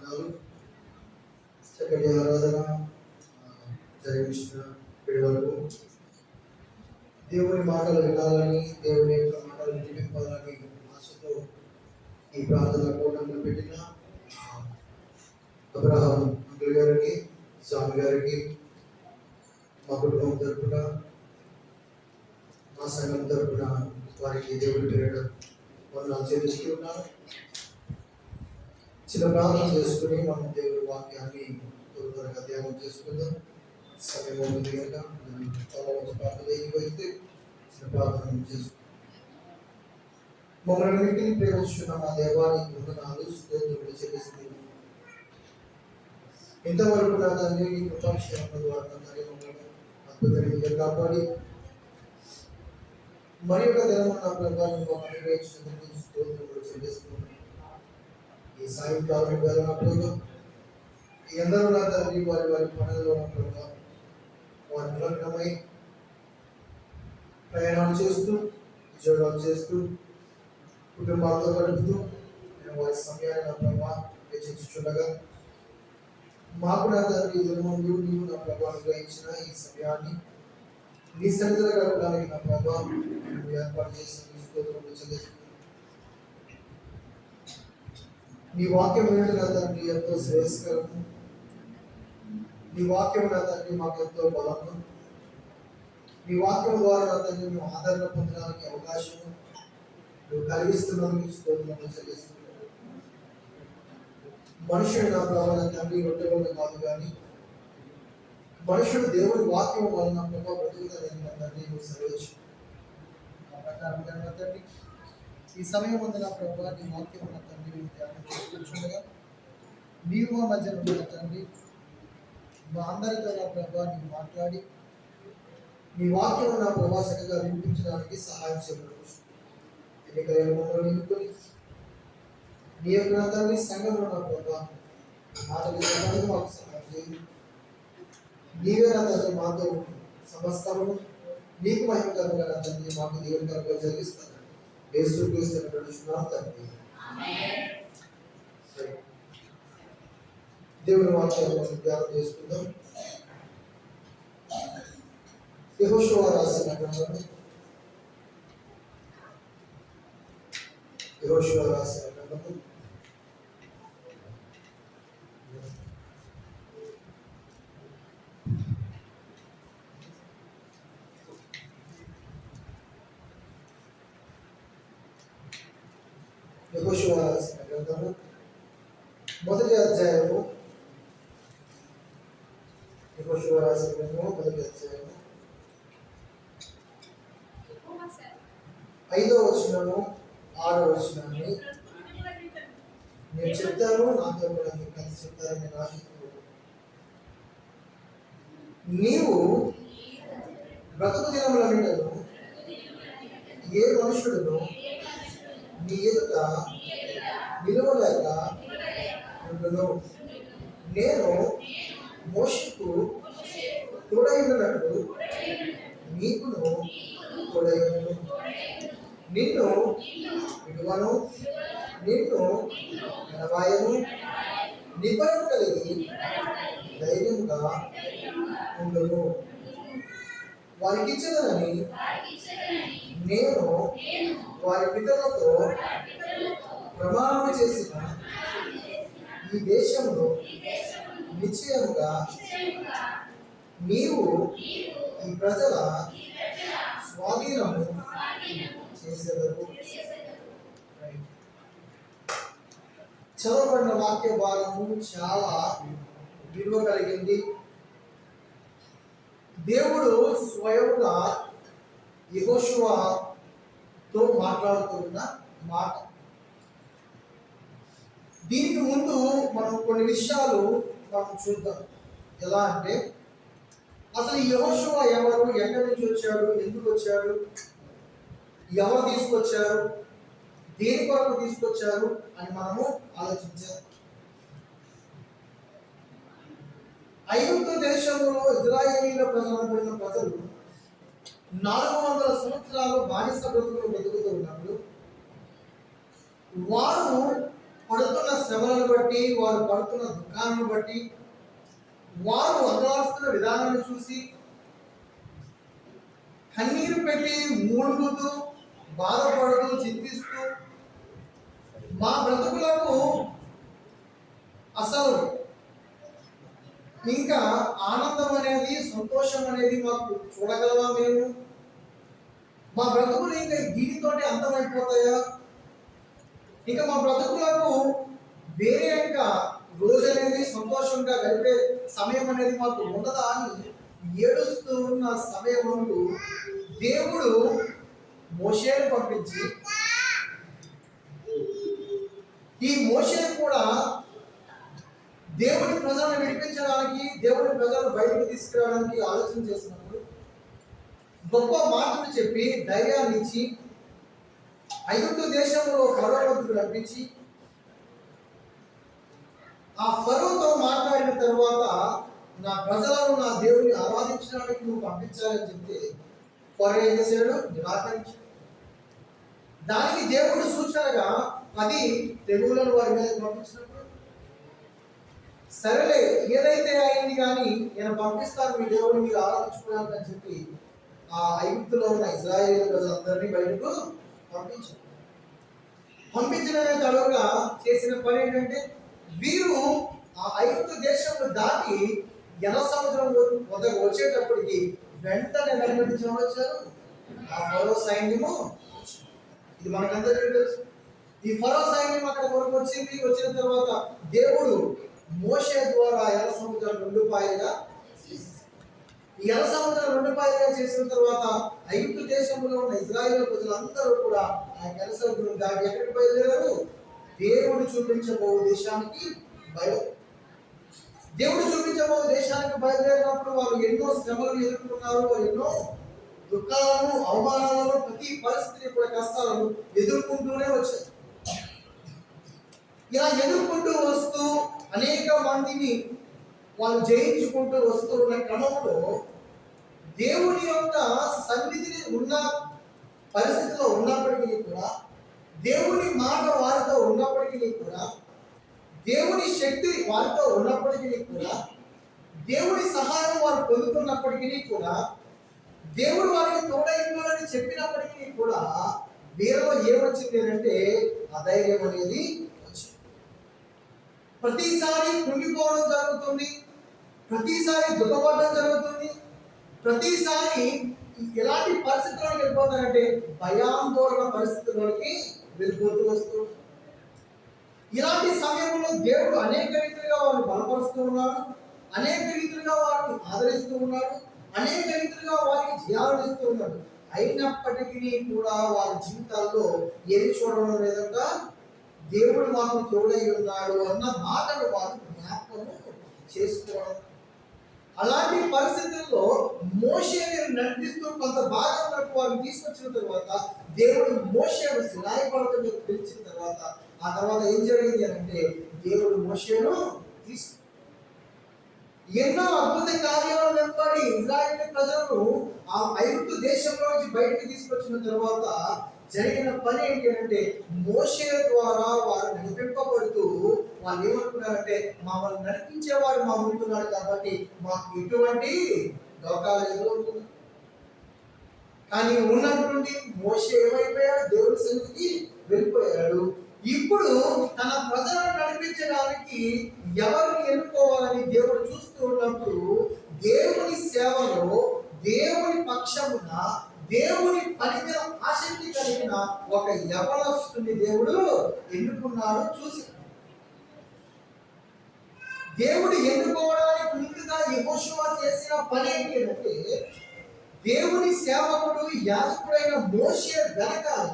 వందనాలు. చక్కటి ఆరాధన జరిగించిన ఇప్పటి వరకు దేవుని మాటలు వినాలని, దేవుని యొక్క మాటలు నిలిపింపాలని ఆశతో ఈ ప్రార్థన కూటంలో పెట్టిన అబ్రహాం అంకుల్ గారికి, స్వామి గారికి, మా కుటుంబం తరపున, మా సంఘం తరపున వారికి దేవుడి పేరిట వందనాలు చెల్లిస్తున్నాను. చిన్న ప్రార్థన చేసుకుని మనం దేవుడి వాక్యాన్ని త్వరగా ధ్యానం చేసుకుందాం. సమయం ఉంటుంది కనుక ప్రార్థన అయితే చిన్న ప్రార్థన చేసుకుందాం. మమ్మల్ని వీటిని ప్రేమిస్తున్న మా దేవానికి వందనాలు, స్తోత్రములు చెల్లిస్తున్నాను. ఇంతవరకు నా తండ్రి నీ కృపాక్షేమం ద్వారా నా తండ్రి మమ్మల్ని అద్భుతంగా కాపాడి మరి ఒక దినం నా ప్రభావం అనుగ్రహించినందుకు స్తోత్రములు చెల్లిస్తున్నాను. ఈ సాయంకాలం వేళ నా ప్రభావం ఎందరో నా తండ్రి వారి వారి పనుల్లో నా ప్రభావం వారి నిలగ్నమై ప్రయాణాలు చేస్తూ, ఉద్యోగాలు చేస్తూ, కుటుంబాలతో గడుపుతూ వారి సమయాన్ని నా ప్రభావం వెచ్చించుండగా మాకు నా తండ్రి ముందు నీవు నా ప్రభావం గ్రహించిన ఈ సమయాన్ని నీ సన్నిధిలో గడపడానికి నా ప్రభావం ఏర్పాటు చేసిన స్తోత్రములు చెల్లిస్తున్నాను. నీ వాక్యం ఏంటి నా తండ్రి ఎంతో శ్రేయస్కరము. నీ వాక్యం నా తండ్రి మాకు ఎంతో బలము. నీ వాక్యం ద్వారా నా తండ్రి మేము ఆదరణ పొందడానికి అవకాశము నువ్వు కలిగిస్తున్నందుకు స్తోత్రములు చెల్లిస్తున్నాను. మనుషుడు నా ప్రభావ తండ్రి రొట్టె వల్ల కాదు కానీ మనుషుడు దేవుని వాక్యం వలన ప్రభావ బ్రతుకుతాడని తండ్రి నువ్వు సెలవించు. ఆ ప్రకారంగా తండ్రి ఈ సమయం ఉంది నా ప్రభావ నీ వాక్యం ఉన్న తండ్రి మేము ధ్యానం చేసుకుంటుండగా నీవు మా మధ్య ఉన్న తండ్రి మా అందరితో నా ప్రభావ నీవు మాట్లాడి నీ వాక్యం నా ప్రభావ చక్కగా వినిపించడానికి సహాయం చేయడం ఎన్నికలైన మమ్మల్ని ఎన్నుకొని నీ యొక్క నా తండ్రి సంఘంలో నా ప్రభావ మాటలు మాకు సహాయం చేయండి. నీవే నా తండ్రి మాతో సమస్తము నీకు మహిమకరంగా నా తండ్రి మాకు దేవునికరంగా జరిగిస్తాను. యేసుక్రీస్తు నడుచున్నాం తండ్రి. దేవుని వాక్యాన్ని ధ్యానం చేసుకుందాం. యెహోషువ రాసిన గ్రంథము, యెహోషువ రాసిన గ్రంథము యెహోషువ రాసిన గ్రంథము మొదటి అధ్యాయము, యెహోషువ రాసిన గ్రంథము మొదటి అధ్యాయము 5వ వచనము 6వ వచనాన్ని నేను చెప్తాను. నాతో కూడా మీరు కలిసి చెప్తారని నేను ఆశిస్తున్నాను. నీవు బ్రతుకు దినములన్నిటను ఏ మనుషుడును నీ ఎదుట నిలవలేక ఉండును. నేను మోషేకు తోడైనట్లు నీకును తోడైనను. నిన్ను విడువను, నిన్ను ఎడబాయను. నిబ్బరం కలిగి ధైర్యంగా ఉండును. వారికి ఇచ్చదనని నేను వారి పితరులతో ప్రమాణం చేసిన ఈ దేశంలో నిశ్చయముగా నీవు ఈ ప్రజల స్వాధీనము చేసేదరు. చదవబడిన వాక్య భాగము చాలా విలువ కలిగింది. దేవుడు స్వయంగా యెహోషువతో మాట్లాడుతున్న మాట. దీనికి ముందు మనం కొన్ని విషయాలు మనం చూద్దాం. ఎలా అంటే అసలు యెహోషువ ఎవరు, ఎక్కడి నుంచి వచ్చాడు, ఎందుకు వచ్చాడు, ఎవరు తీసుకొచ్చారు, దేని కొరకు తీసుకొచ్చారు అని మనము ఆలోచించాలి. ఐగుప్తు దేశంలో ఇజ్రాయేలీల ప్రజలైన ప్రజలు 400 సంవత్సరాలు బానిస బ్రతుకులు బతుకుతూ ఉన్నప్పుడు వారు పడుతున్న శ్రమలను బట్టి, వారు పడుతున్న దుఃఖాలను బట్టి, వారు అదలాడుతున్న విధానాన్ని చూసి కన్నీరు పెట్టి మూలుగుతూ, బాధపడుతూ, చింతిస్తూ, మా బ్రతుకులకు అసలు ఇంకా ఆనందం అనేది, సంతోషం అనేది మాకు చూడగలమా మేము? మా బ్రతుకులు ఇంకా దీనితోటి అంతమైపోతాయా? ఇంకా మా బ్రతుకులకు వేరే ఇంకా రోజు అనేది సంతోషంగా గడిపే సమయం అనేది మాకు ఉండదా అని ఏడుస్తూ ఉన్న సమయంలో దేవుడు మోషేను పంపించి, ఈ మోషేను కూడా దేవుని ప్రజలను విడిపించడానికి, దేవుని ప్రజలను బయటకు తీసుకురావడానికి ఆలోచన చేసినప్పుడు గొప్ప మాటలు చెప్పి ధైర్యాన్ని ఇచ్చి ఐగుప్తు దేశంలో ఫరో వద్దకు రప్పించి, ఆ ఫరోతో మాట్లాడిన తర్వాత నా ప్రజలను నా దేవుని ఆరాధించడానికి నువ్వు పంపించాలని చెప్తే ఫరో ఏం చేశాడు? నిరాకరించాడు. దానికి దేవుడు సూచనగా 10 తెగుళ్లను వారి మీద పంపించినప్పుడు, సరేలే ఏదైతే అయింది కానీ నేను పంపిస్తాను మీ దేవుడిని మీరు ఆరాధించుకోవడానికి అని చెప్పి ఆ ఐగుప్తులో ఉన్న ఇశ్రాయేలు ప్రజలందరినీ బయటకు పంపించడమే తడుగా చేసిన పని ఏంటంటే, వీరు ఆ ఐగుప్తు దేశంలో దాటి ఎర్ర సముద్రం వద్దకు వచ్చేటప్పటికి వెంటనే వచ్చారు ఆ ఫరో సైన్యము. ఇది మనకందరికీ తెలుసు. ఈ ఫరో సైన్యం అక్కడ వరకు వచ్చిన తర్వాత దేవుడు మోషే ద్వారా ఎర్ర సముద్రం 2 పాయలుగా, ఈ ఎర్ర సముద్రం 2 పాయలుగా చేసిన తర్వాత ఐగుప్తు దేశంలో ఉన్న ఇశ్రాయేలు ప్రజలందరూ కూడా ఆ ఎర్ర సముద్రం దాటి ఎక్కడికి బయలుదేరారు? దేవుడు చూపించబో దేశానికి బయలుదేరినప్పుడు వారు ఎన్నో శ్రమలను ఎదుర్కొన్నారు, వారు ఎన్నో దుఃఖాలను, అవమానాలను, ప్రతి పరిస్థితిని కూడా కష్టాలను ఎదుర్కొంటూనే వచ్చారు. ఇలా ఎదుర్కొంటూ వస్తూ అనేక మందిని వాళ్ళు జయించుకుంటూ వస్తూ ఉన్న క్రమంలో దేవుని యొక్క సన్నిధిని ఉన్న పరిస్థితిలో ఉన్నప్పటికీ కూడా, దేవుని మాట వారితో ఉన్నప్పటికీ కూడా, దేవుని శక్తి వారితో ఉన్నప్పటికీ కూడా, దేవుని సహాయం వారు పొందుతున్నప్పటికీ కూడా, దేవుడు వారికి తోడైందని చెప్పినప్పటికీ కూడా వీరిలో ఏమొచ్చింది అంటే అధైర్యం అనేది వచ్చింది. ప్రతిసారి కుంగిపోవడం జరుగుతుంది, ప్రతిసారి దుఃఖపడడం జరుగుతుంది, ప్రతిసారి ఎలాంటి పరిస్థితుల్లోకి వెళ్ళిపోతారంటే భయాందోళన పరిస్థితుల్లోకి వెళ్ళిపోతూ వస్తూ. ఇలాంటి సమయంలో దేవుడు అనేక రీతిగా వారిని బలపరుస్తూ ఉన్నాడు, అనేక రీతిగా వారిని ఆదరిస్తూ ఉన్నాడు, అనేక రీతిగా వారికి జయాలను ఇస్తూ ఉన్నాడు. అయినప్పటికీ కూడా వారి జీవితాల్లో ఏది చూడడం లేదంట, దేవుడు మాకు తోడై ఉన్నాడు అన్న మాటను వారు జ్ఞాపకం చేసుకోవడం. అలాంటి పరిస్థితుల్లో మోషేని నడిపిస్తూ కొంత భాగం వారిని తీసుకొచ్చిన తర్వాత దేవుడు మోషేను సినాయి పర్వతం పిలిచిన తర్వాత ఆ తర్వాత ఏం జరిగింది అంటే దేవుడు మోషేను ఎన్నో అద్భుత కార్యాలను వెంబడి ఇశ్రాయేలు ప్రజలను ఆ ఐగుప్తు దేశంలో నుంచి బయటికి తీసుకొచ్చిన తర్వాత జరిగిన పని ఏంటి అంటే మోషే ద్వారా వారు నడిపింపబడుతూ వాళ్ళు ఏమనుకున్నారంటే మమ్మల్ని నడిపించేవాడు మా ముందున్నాడు కాబట్టి మాకు ఎటువంటి దోకాలు ఎదురవుతుంది. కానీ ఉన్నటువంటి మోషే ఏమైపోయాడు? దేవుడి సన్నిధికి వెళ్ళిపోయాడు. ఇప్పుడు తన ప్రజలను నడిపించడానికి ఎవరిని ఎన్నుకోవాలని దేవుడు చూస్తూ ఉన్నప్పుడు దేవుని సేవలో, దేవుని పక్షమున, దేవుని పని మీద ఆసక్తి కలిగిన ఒక యవనస్తుని దేవుడు ఎన్నుకున్నాడు. చూసి దేవుడు ఎన్నుకోవడానికి ముందుగా యెహోషువ చేసిన పని ఏంటి అంటే దేవుని సేవకుడు యాజకుడైన మోషే వెనకాల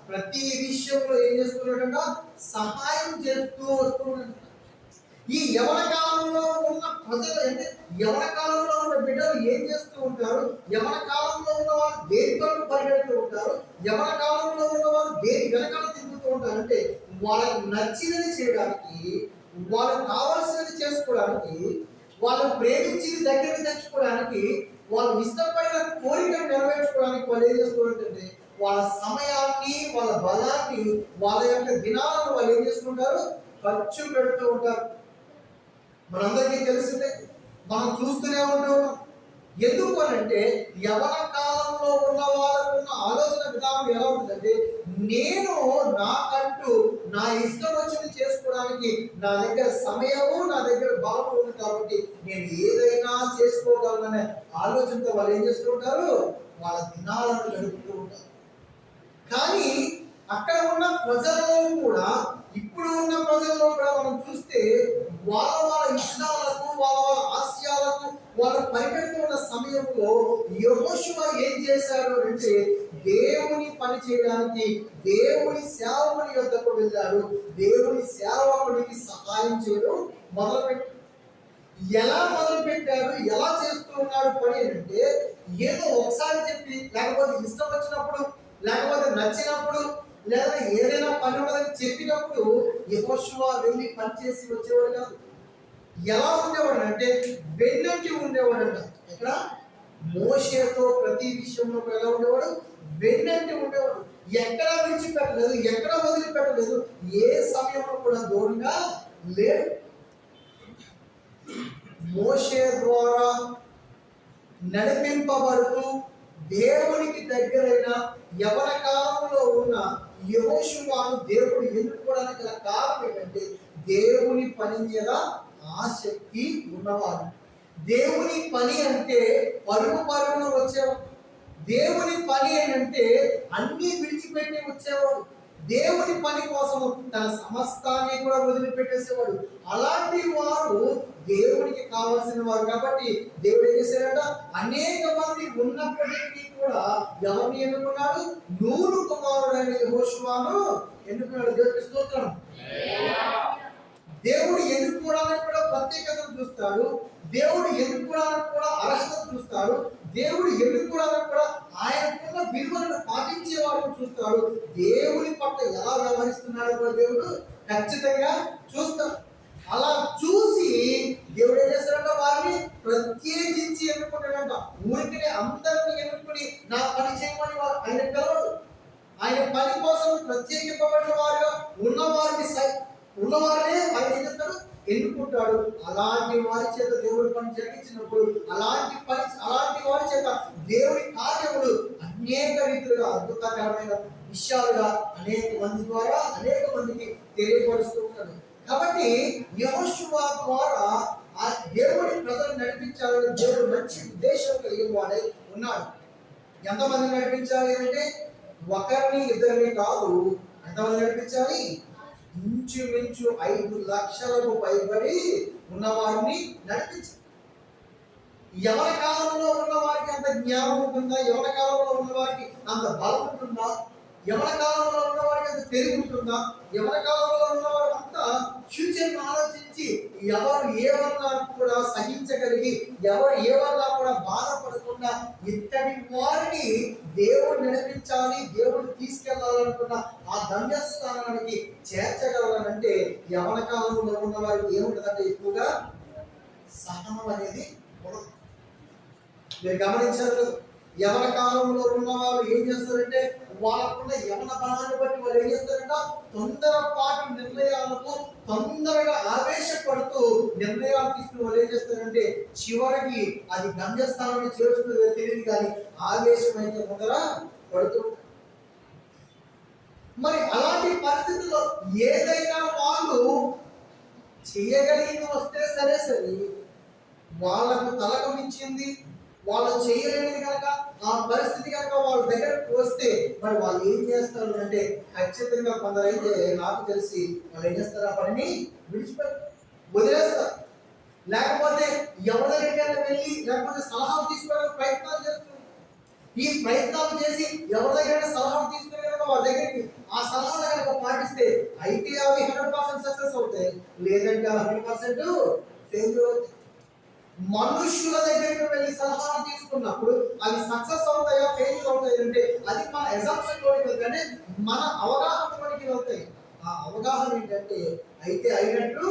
ప్రతి విషయంలో ఏం చేస్తున్నాడంట? సహాయం చేస్తూ వస్తున్నాడు. ఈ యవన కాలంలో ఉన్న ప్రజలు అంటే యవన కాలంలో ఉన్న బిడ్డలు ఏం చేస్తూ ఉంటారు? యవన కాలంలో ఉన్న వారు దేని కొరకు పరిగెడుతూ ఉంటారు? యవన కాలంలో ఉన్న వారు దేని వెనకాల తిరుగుతూ ఉంటారు అంటే వాళ్ళకి నచ్చినది చేయడానికి, వాళ్ళకి కావాల్సినది చేసుకోవడానికి, వాళ్ళు ప్రేమించింది దగ్గరికి తెచ్చుకోవడానికి, వాళ్ళు ఇష్టపడిన కోరికను నెరవేర్చుకోవడానికి వాళ్ళు ఏం చేస్తున్నారంటే వాళ్ళ సమయాన్ని, వాళ్ళ బలాన్ని, వాళ్ళ యొక్క దినాలను వాళ్ళు ఏం చేసుకుంటారు, ఖర్చు పెడుతూ ఉంటారు. మనందరికీ తెలిసిందే, మనం చూస్తూనే ఉంటాం. ఎందుకు అనంటే యవన కాలంలో ఉన్న వాళ్ళకు ఉన్న ఆలోచన విధానం ఎలా ఉంటుందంటే, నేను నాకంటూ నా ఇష్టం వచ్చింది చేసుకోవడానికి నా దగ్గర సమయము, నా దగ్గర బలం ఉంది కాబట్టి నేను ఏదైనా చేసుకోగలననే ఆలోచనతో వాళ్ళు ఏం చేస్తూ ఉంటారు, వాళ్ళ దినాలను గడుపుతూ ఉంటారు. కానీ అక్కడ ఉన్న ప్రజల్లో కూడా, ఇప్పుడు ఉన్న ప్రజల్లో కూడా మనం చూస్తే వాళ్ళ వాళ్ళ ఇష్టాలకు, వాళ్ళ వాళ్ళ ఆశయాలకు వాళ్ళు పరిగెడుతున్న సమయంలో యెహోషువ ఏం చేశాడు అంటే, దేవుని పని చేయడానికి దేవుని సేవకుని యొద్దకు వెళ్ళాడు. దేవుని సేవకుడికి సహాయం చేయడం మొదలుపెట్టాడు. ఎలా మొదలుపెట్టాడు, ఎలా చేస్తూ ఉన్నాడు పని అంటే, ఏదో ఒకసారి చెప్పి, లేకపోతే ఇష్టం వచ్చినప్పుడు, లేకపోతే నచ్చినప్పుడు, లేదా ఏదైనా పని ఉన్నదని చెప్పినప్పుడు యెహోషువ వెళ్ళి పని చేసి వచ్చేవాడు కాదు. ఎలా ఉండేవాడు అంటే వెన్నంటి ఉండేవాడంట. ఇక్కడ మోషేతో ప్రతి విషయంలో ఎలా ఉండేవాడు, వెన్నంటి ఉండేవాడు. ఎక్కడ విడిచిపెట్టలేదు, ఎక్కడ వదిలిపెట్టలేదు, ఏ సమయంలో కూడా దూరంగా లేడు. మోషే ద్వారా నడిపింపబడుతూ దేవునికి దగ్గరైన యవన కాలంలో ఉన్న యెహోషువను దేవుడు ఎన్నుకోవడానికి గల కారణం ఏంటంటే, దేవుని పని మీద ఆసక్తి ఉన్నవాడు. దేవుని పని అంటే పరుగు పరుగున వచ్చేవాడు. దేవుని పని ఏంటంటే అన్ని విడిచిపెట్టి వచ్చేవాడు. దేవుని పని కోసం తన సమస్తాన్ని కూడా వదిలిపెట్టేసేవాడు. అలాంటి వారు దేవునికి కావాల్సిన వారు కాబట్టి దేవుడు ఏం చేశాడట, అనేక మంది ఉన్నప్పటికీ కూడా ఎవరిని ఎన్నుకున్నాడు, నూను కుమారుడైన యెహోషువను ఎన్నుకున్నాడు. దేవుడికి స్తోత్రం. దేవుడు ఎన్నుకోవడానికి కూడా ప్రత్యేకతను చూస్తాడు. దేవుడు ఎన్నుకోవడానికి కూడా అర్హతను చూస్తాడు. దేవుడు ఎన్నుకోవడానికి కూడా ఆయనకున్న విలువలను పాటించే వారిని చూస్తాడు. దేవుని పట్ల ఎలా వ్యవహరిస్తున్నాడో కూడా దేవుడు ఖచ్చితంగా చూస్తాడు. అలా చూసి దేవుడు ఏం చేస్తాడంట, వారిని ప్రత్యేకించి ఎన్నుకుంటాడంట. ఊరికనే అందరిని ఎన్నుకుని నా పని చేయమని ఆయన పిలవడు. ఆయన పని కోసం ప్రత్యేకింపబడిన వారుగా ఉన్నవారినే ఆయన ఏం చేస్తాడు, ఎన్నుకుంటాడు. అలాంటి వారి చేత దేవుడి పని జరిగించినప్పుడు, అలాంటి వారి చేత దేవుడి కార్యములు అనేక రీతిలుగా అద్భుతకరమైన విషయాలుగా అనేక మంది ద్వారా అనేక మందికి తెలియపరుస్తూ ఉంటాడు. కాబట్టి యెహోషువ ద్వారా ఆ దేవుడి ప్రజలు నడిపించాలని దేవుడు మంచి ఉద్దేశం కలిగిన వాడై ఉన్నాడు. ఎంతమంది నడిపించాలి అంటే ఒకరిని ఇద్దరిని కాదు, ఎంతమంది నడిపించాలి, ఇంచుమించు 5 లక్షలకు పైబడి ఉన్నవారిని నడిపించాలి. ఎవరి కాలంలో ఉన్న వారికి అంత జ్ఞానం ఉంటుందా, ఎవరి కాలంలో ఉన్న వారికి అంత బలం ఉంటుందా, ఎవరి కాలంలో ఉన్న వారికి అంత తెలివి ఉంటుందా, ఎవరి కాలంలో ఉన్నవారు అంతా ఫ్యూచర్ ఆలోచించి ఎవరు ఏమన్నా కూడా సహించగలిగి, ఎవరు ఏమన్నా కూడా బాధపడకుండా ఇత్తడి వారిని దేవుడు నడిపించాలి, దేవుడు తీసుకెళ్లాలనుకున్న ఆ గమ్యస్థానానికి చేర్చగలనంటే యవన కాలంలో ఉన్న వారికి ఏముంటుందంటే ఎక్కువగా సహనం అనేది ఉండదు. మీరు గమనించారు, యవన కాలంలో ఉన్న వాళ్ళు ఏం చేస్తారంటే వాళ్ళకున్న యవన బలాన్ని బట్టి వాళ్ళు ఏం చేస్తారంట, తొందరపాటు నిర్ణయాలకు తొందరగా ఆవేశపడుతూ నిర్ణయాలు తీసుకుని వాళ్ళు ఏం చేస్తారంటే చివరికి అది గమ్యస్థానాన్ని చేరుస్తుందో తెలియదు కానీ ఆవేశం అయితే ముందర పడుతూ. మరి అలాంటి పరిస్థితుల్లో ఏదైనా వాళ్ళు చేయగలిగింది వస్తే సరే వాళ్ళకు తలకమిచ్చింది వాళ్ళు చేయలేనిది కనుక, ఆ పరిస్థితి కనుక వాళ్ళ దగ్గరకు వస్తే మరి వాళ్ళు ఏం చేస్తారు అంటే ఖచ్చితంగా కొందరైతే నాకు తెలిసి వాళ్ళు ఏం చేస్తారు, ఆ పనిని వదిలేస్తారు. లేకపోతే ఎవరి దగ్గర వెళ్ళి లేకపోతే సలహాలు తీసుకోవడానికి ప్రయత్నాలు చేస్తారు. ఈ ప్రయత్నాలు చేసి ఎవరి దగ్గర సలహాలు తీసుకునే కనుక వాళ్ళ దగ్గరికి ఆ సలహాలు కనుక పాటిస్తే అయితే అవి 100% సక్సెస్ అవుతాయి, లేదంటే 100% ఫెయిల్యూర్ అవుతాయి. మనుషుల దగ్గరికి వెళ్ళి సలహాలు తీసుకున్నప్పుడు అవి సక్సెస్ అవుతాయా ఫెయిల్యూర్ అవుతాయి అంటే అది మన అసంప్షన్ లోనికి వెళ్తే మన అవగాహనలోనికి వెళ్తాయి. ఆ అవగాహన ఏంటంటే అయితే అయినట్టు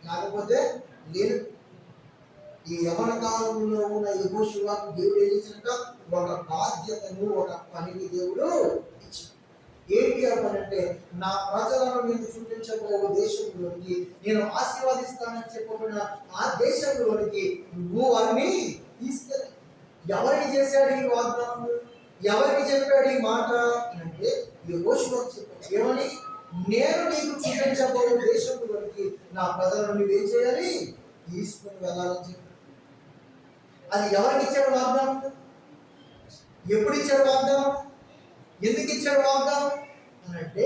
లేకపోతే లేదు. ఈ యవన కాలంలో ఉన్న యెహోషువకు దేవుడు ఏం చేసినట్ట? ఒక బాధ్యతను, ఒక పనిని దేవుడు ఇచ్చాడు. ఏంటి ఆ పని అంటే, నా ప్రజలను నేను చూపించబో దేశంలోనికి, నేను ఆశీర్వదిస్తానని చెప్పబడిన ఆ దేశంలోనికి నువ్వు వారిని తీసుకెళ్ళి. ఎవరికి చేశాడు ఈ వాగ్దానం? ఎవరికి చెప్పాడు ఈ మాట అంటే యెహోషువకు చెప్పాడు. ఏమని? నేను నీకు చూపించబో దేశంలోనికి నా ప్రజలను నువ్వేం చేయాలి? తీసుకుని వెళ్ళాలని చెప్పాడు. అది ఎవరికి ఇచ్చాడు వాగ్దానం? ఎప్పుడు ఇచ్చాడు వాగ్దానం? ఎందుకు ఇచ్చాడు వాగ్దానం అని అంటే,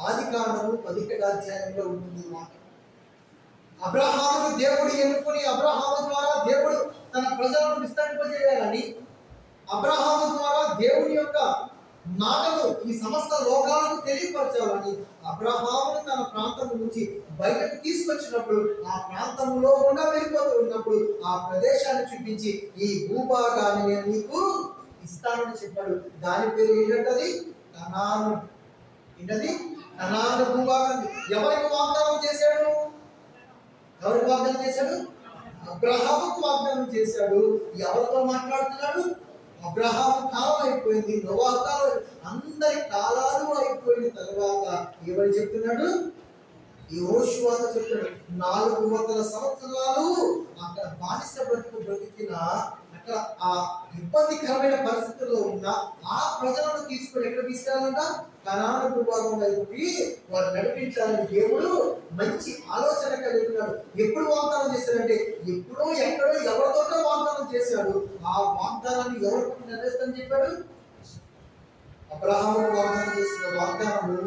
ఆదికాండము 11వ అధ్యాయంలో ఉంటుంది మాట. అబ్రహామును దేవుడు ఎన్నుకొని అబ్రహాము ద్వారా దేవుడు తన ప్రజలను విస్తరింపజేయాలని, అబ్రహాము ద్వారా దేవుని యొక్క మాటలు ఈ సమస్త లోకాలకు తెలియపరచాలని అబ్రహామును తన ప్రాంతం నుంచి బయటకు తీసుకొచ్చినప్పుడు, ఆ ప్రాంతంలో గుండా వెళ్ళిపోతూ ఉన్నప్పుడు ఆ ప్రదేశాన్ని చూపించి ఈ భూభాగాన్ని నేను నీకు ఇస్తానని చెప్పాడు. దాని పేరు ఏంటంటది? కనాను. ఏంటది? కనాను భూభాగాన్ని. ఎవరికి వాగ్దానం చేశాడు? ఎవరికి వాగ్దానం చేశాడు? అబ్రహాముకు వాగ్దానం చేశాడు. ఎవరితో మాట్లాడుతున్నాడు? అబ్రహాము కాలం అయిపోయింది, నోవహు కాలం, అందరి కాలాలు అయిపోయిన తర్వాత ఎవరు చెప్తున్నాడు? యెహోషువతో చెప్తున్నాడు. 400 సంవత్సరాలు అక్కడ బానిస బ్రతికిన, అక్కడ ఆ ఇబ్బందికరమైన పరిస్థితుల్లో ఉన్న ఆ ప్రజలను తీసుకొని ఎక్కడ తీసుకెళ్ళాలంట? కనాను భూభాగం వైపుకి వారు నడిపించాలని దేవుడు మంచి ఆలోచన కలిగినాడు. ఎప్పుడు వాగ్దానం చేశాడంటే, ఎప్పుడో ఎక్కడో ఎవరితో వాగ్దానం చేశాడు. ఆ వాగ్దానాన్ని ఎవరికి నెరవేర్చని చెప్పాడు? అబ్రహాము వాగ్దానం చేసిన వాగ్దానము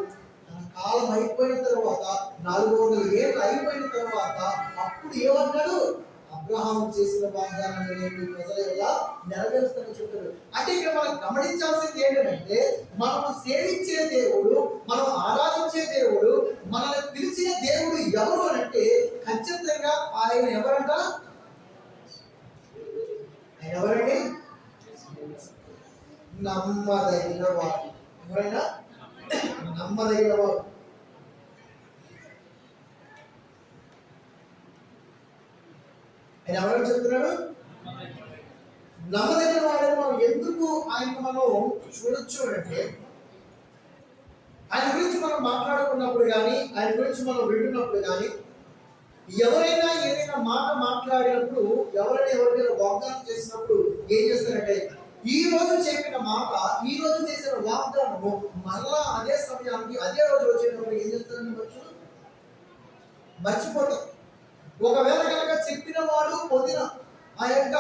తన కాలం అయిపోయిన తర్వాత, 400 ఏళ్ళు అయిపోయిన తర్వాత అప్పుడు ఏమన్నాడు? అబ్రహాము చేసిన వాగ్దానాన్ని నేను ప్రజల ఎలా నెరవేరుస్తానని చెప్పాడు. అంటే ఇక్కడ మనం గమనించాల్సింది ఏంటంటే, మనం సేవించే దేవుడు, మనం ఆరాధించే దేవుడు, మనల్ని పిలిచిన దేవుడు ఎవరు అని అంటే ఖచ్చితంగా ఆయన ఎవరంట? ఆయన ఎవరండి? నమ్మదగిన వాడు. ఎవరైనా నమ్మదగిన వాడు. ఆయన ఎవరైనా చెప్తున్నాడు? నమ్మదగిన వాడని మనం ఎందుకు ఆయనకు మనం చూడొచ్చు అంటే, ఆయన గురించి మనం మాట్లాడుకున్నప్పుడు కానీ, ఆయన గురించి మనం వింటున్నప్పుడు కానీ, ఎవరైనా ఏదైనా మాట మాట్లాడినప్పుడు, ఎవరైనా ఎవరికైనా వాగ్దానం చేసినప్పుడు ఏం చేస్తారంటే, ఈ రోజు చెప్పిన మాట, ఈ రోజు చేసిన వాగ్దానము మరలా అదే సమయానికి అదే రోజు వచ్చేటప్పుడు ఏం చేస్తారని మర్చిపోతాం. ఒకవేళ కనుక చెప్పిన వాడు పొందిన ఆ యొక్క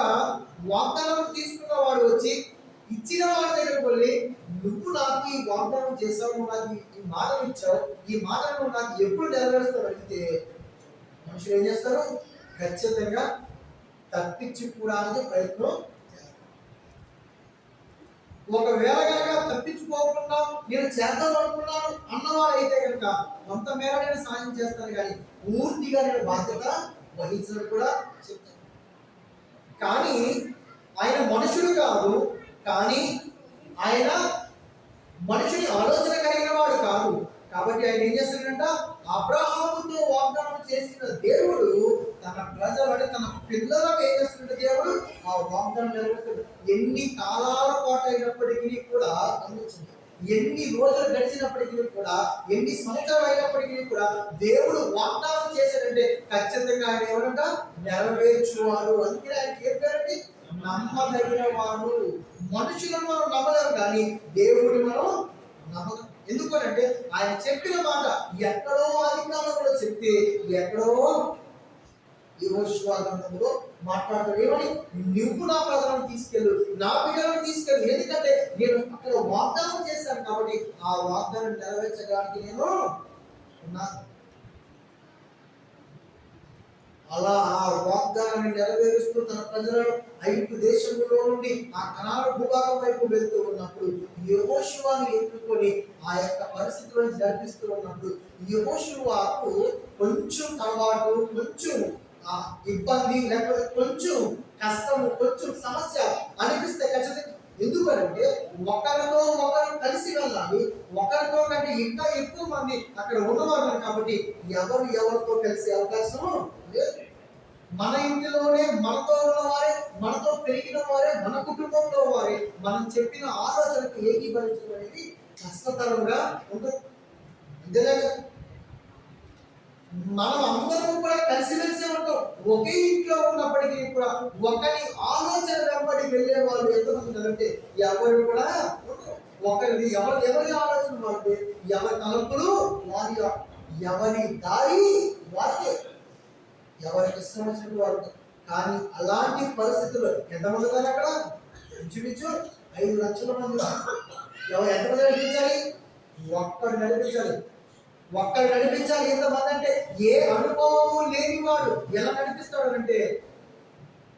వాగ్దానం తీసుకున్న వాడు వచ్చి ఇచ్చిన వాడి దగ్గరకు వెళ్ళి, నువ్వు నాకు ఈ వాగ్దానం చేసావు, నువ్వు నాకు ఈ మాటలు ఇచ్చావు, ఈ మాటను నాకు ఎప్పుడు నెరవేరుస్తావు అడిగితే మనుషులు ఏం చేస్తారు? ఖచ్చితంగా తప్పించుకోవడానికి ప్రయత్నం చేస్తారు. ఒకవేళ కనుక తప్పించుకోకుండా నేను చేద్దాం అనుకున్నాను అన్నవాడైతే కనుక కొంత మేర నేను సాయం చేస్తాను, కానీ పూర్తిగా నేను బాధ్యత వహించడం కూడా చెప్తాను. కానీ ఆయన మనుషుడు కాదు, కానీ ఆయన మనుషుని ఆలోచన కలిగిన వాడు కాదు. కాబట్టి ఆయన ఏం చేస్తాడంట? అబ్రహాముతో వాగ్దానం చేసిన దేవుడు తన ప్రజలని, తన పిల్లలకు ఏం చేస్తున్నాడు? దేవుడు ఆ వాగ్దానం నెరవేరుస్తాడు. ఎన్ని కాలాల పాటు అయినప్పటికీ కూడా గమనించండి, ఎన్ని రోజులు గడిచినప్పటికీ కూడా, ఎన్ని సంవత్సరాలు అయినప్పటికీ కూడా దేవుడు వాగ్దానం చేశాడంటే ఖచ్చితంగా ఆయన ఎవరంట? నెరవేర్చువాడు. అందుకే ఆయన చెప్పారండి, నమ్మదగిన వాడు. మనుషులను మనం నమ్మలేము, కానీ దేవుడిని మనం నమ్మకం. ఎందుకనంటే ఆయన చెప్పిన మాట ఎక్కడో ఆదికాలంలో చెప్తే ఎక్కడో యెహోషువ గ్రంథంలో మాట్లాడతాడు. ఏమని? నువ్వు నా ప్రజలను తీసుకెళ్ళు, నా బిడ్డలను తీసుకెళ్ళు, ఎందుకంటే నేను అక్కడ వాగ్దానం చేశాను కాబట్టి ఆ వాగ్దానం నెరవేర్చడానికి నేను ఉన్నాను. అలా ఆ వాగ్దానాన్ని నెరవేరుస్తూ తన ప్రజలను ఐగుప్తు దేశంలో నుండి ఆ కనాను భూభాగం వైపు వెళ్తూ ఉన్నప్పుడు యెహోషువను ఎన్నుకొని ఆ యొక్క పరిస్థితులను జరిపిస్తూ ఉన్నప్పుడు యెహోషువకు కొంచెం తలవాటు, కొంచెం ఇబ్బంది, లేకపోతే కొంచెం కష్టము, కొంచెం సమస్య అనిపిస్తే ఖచ్చితంగా. ఎందుకంటే ఒకరితో ఒకరు కలిసి వెళ్ళాలి, ఒకరితో కంటే ఇంకా ఎక్కువ మంది అక్కడ ఉన్నవారు కాబట్టి ఎవరితో కలిసే అవకాశం లేదు. మన ఇంటిలోనే మనతో ఉన్నవారే, మనతో పెరిగిన వారే, మన కుటుంబంలో వారే మనం చెప్పిన ఆలోచనకు ఏకీభవించడం అనేది కష్టతరంగా ఉంటుంది. అంతేలేక మనం అందరం కూడా కలిసిమెలిసి ఉంటాం. ఒకే ఇంట్లో ఉన్నప్పటికీ కూడా ఒకరి ఆలోచన వెంబడి వెళ్ళే వాళ్ళు ఎంతమంది ఉన్నారంటే ఎవరు కూడా ఒకరిది ఎవరి ఆలోచన వాళ్ళే, ఎవరి తలంపులు వారి, ఎవరి దారి వారికే, ఎవరికి ఇష్టం వచ్చినట్టు వారికి. కానీ అలాంటి పరిస్థితుల్లో ఎంతమంది ఉన్నారు అక్కడ? ఇంచుమించు 5 లక్షల మంది. ఎంతమంది నడిపించాలి? ఒక్కరు నడిపించాలి. ఒక్కరు నడిపించాలి. ఎంతమంది అంటే ఏ అనుభవం లేని వాడు ఎలా నడిపిస్తాడు అంటే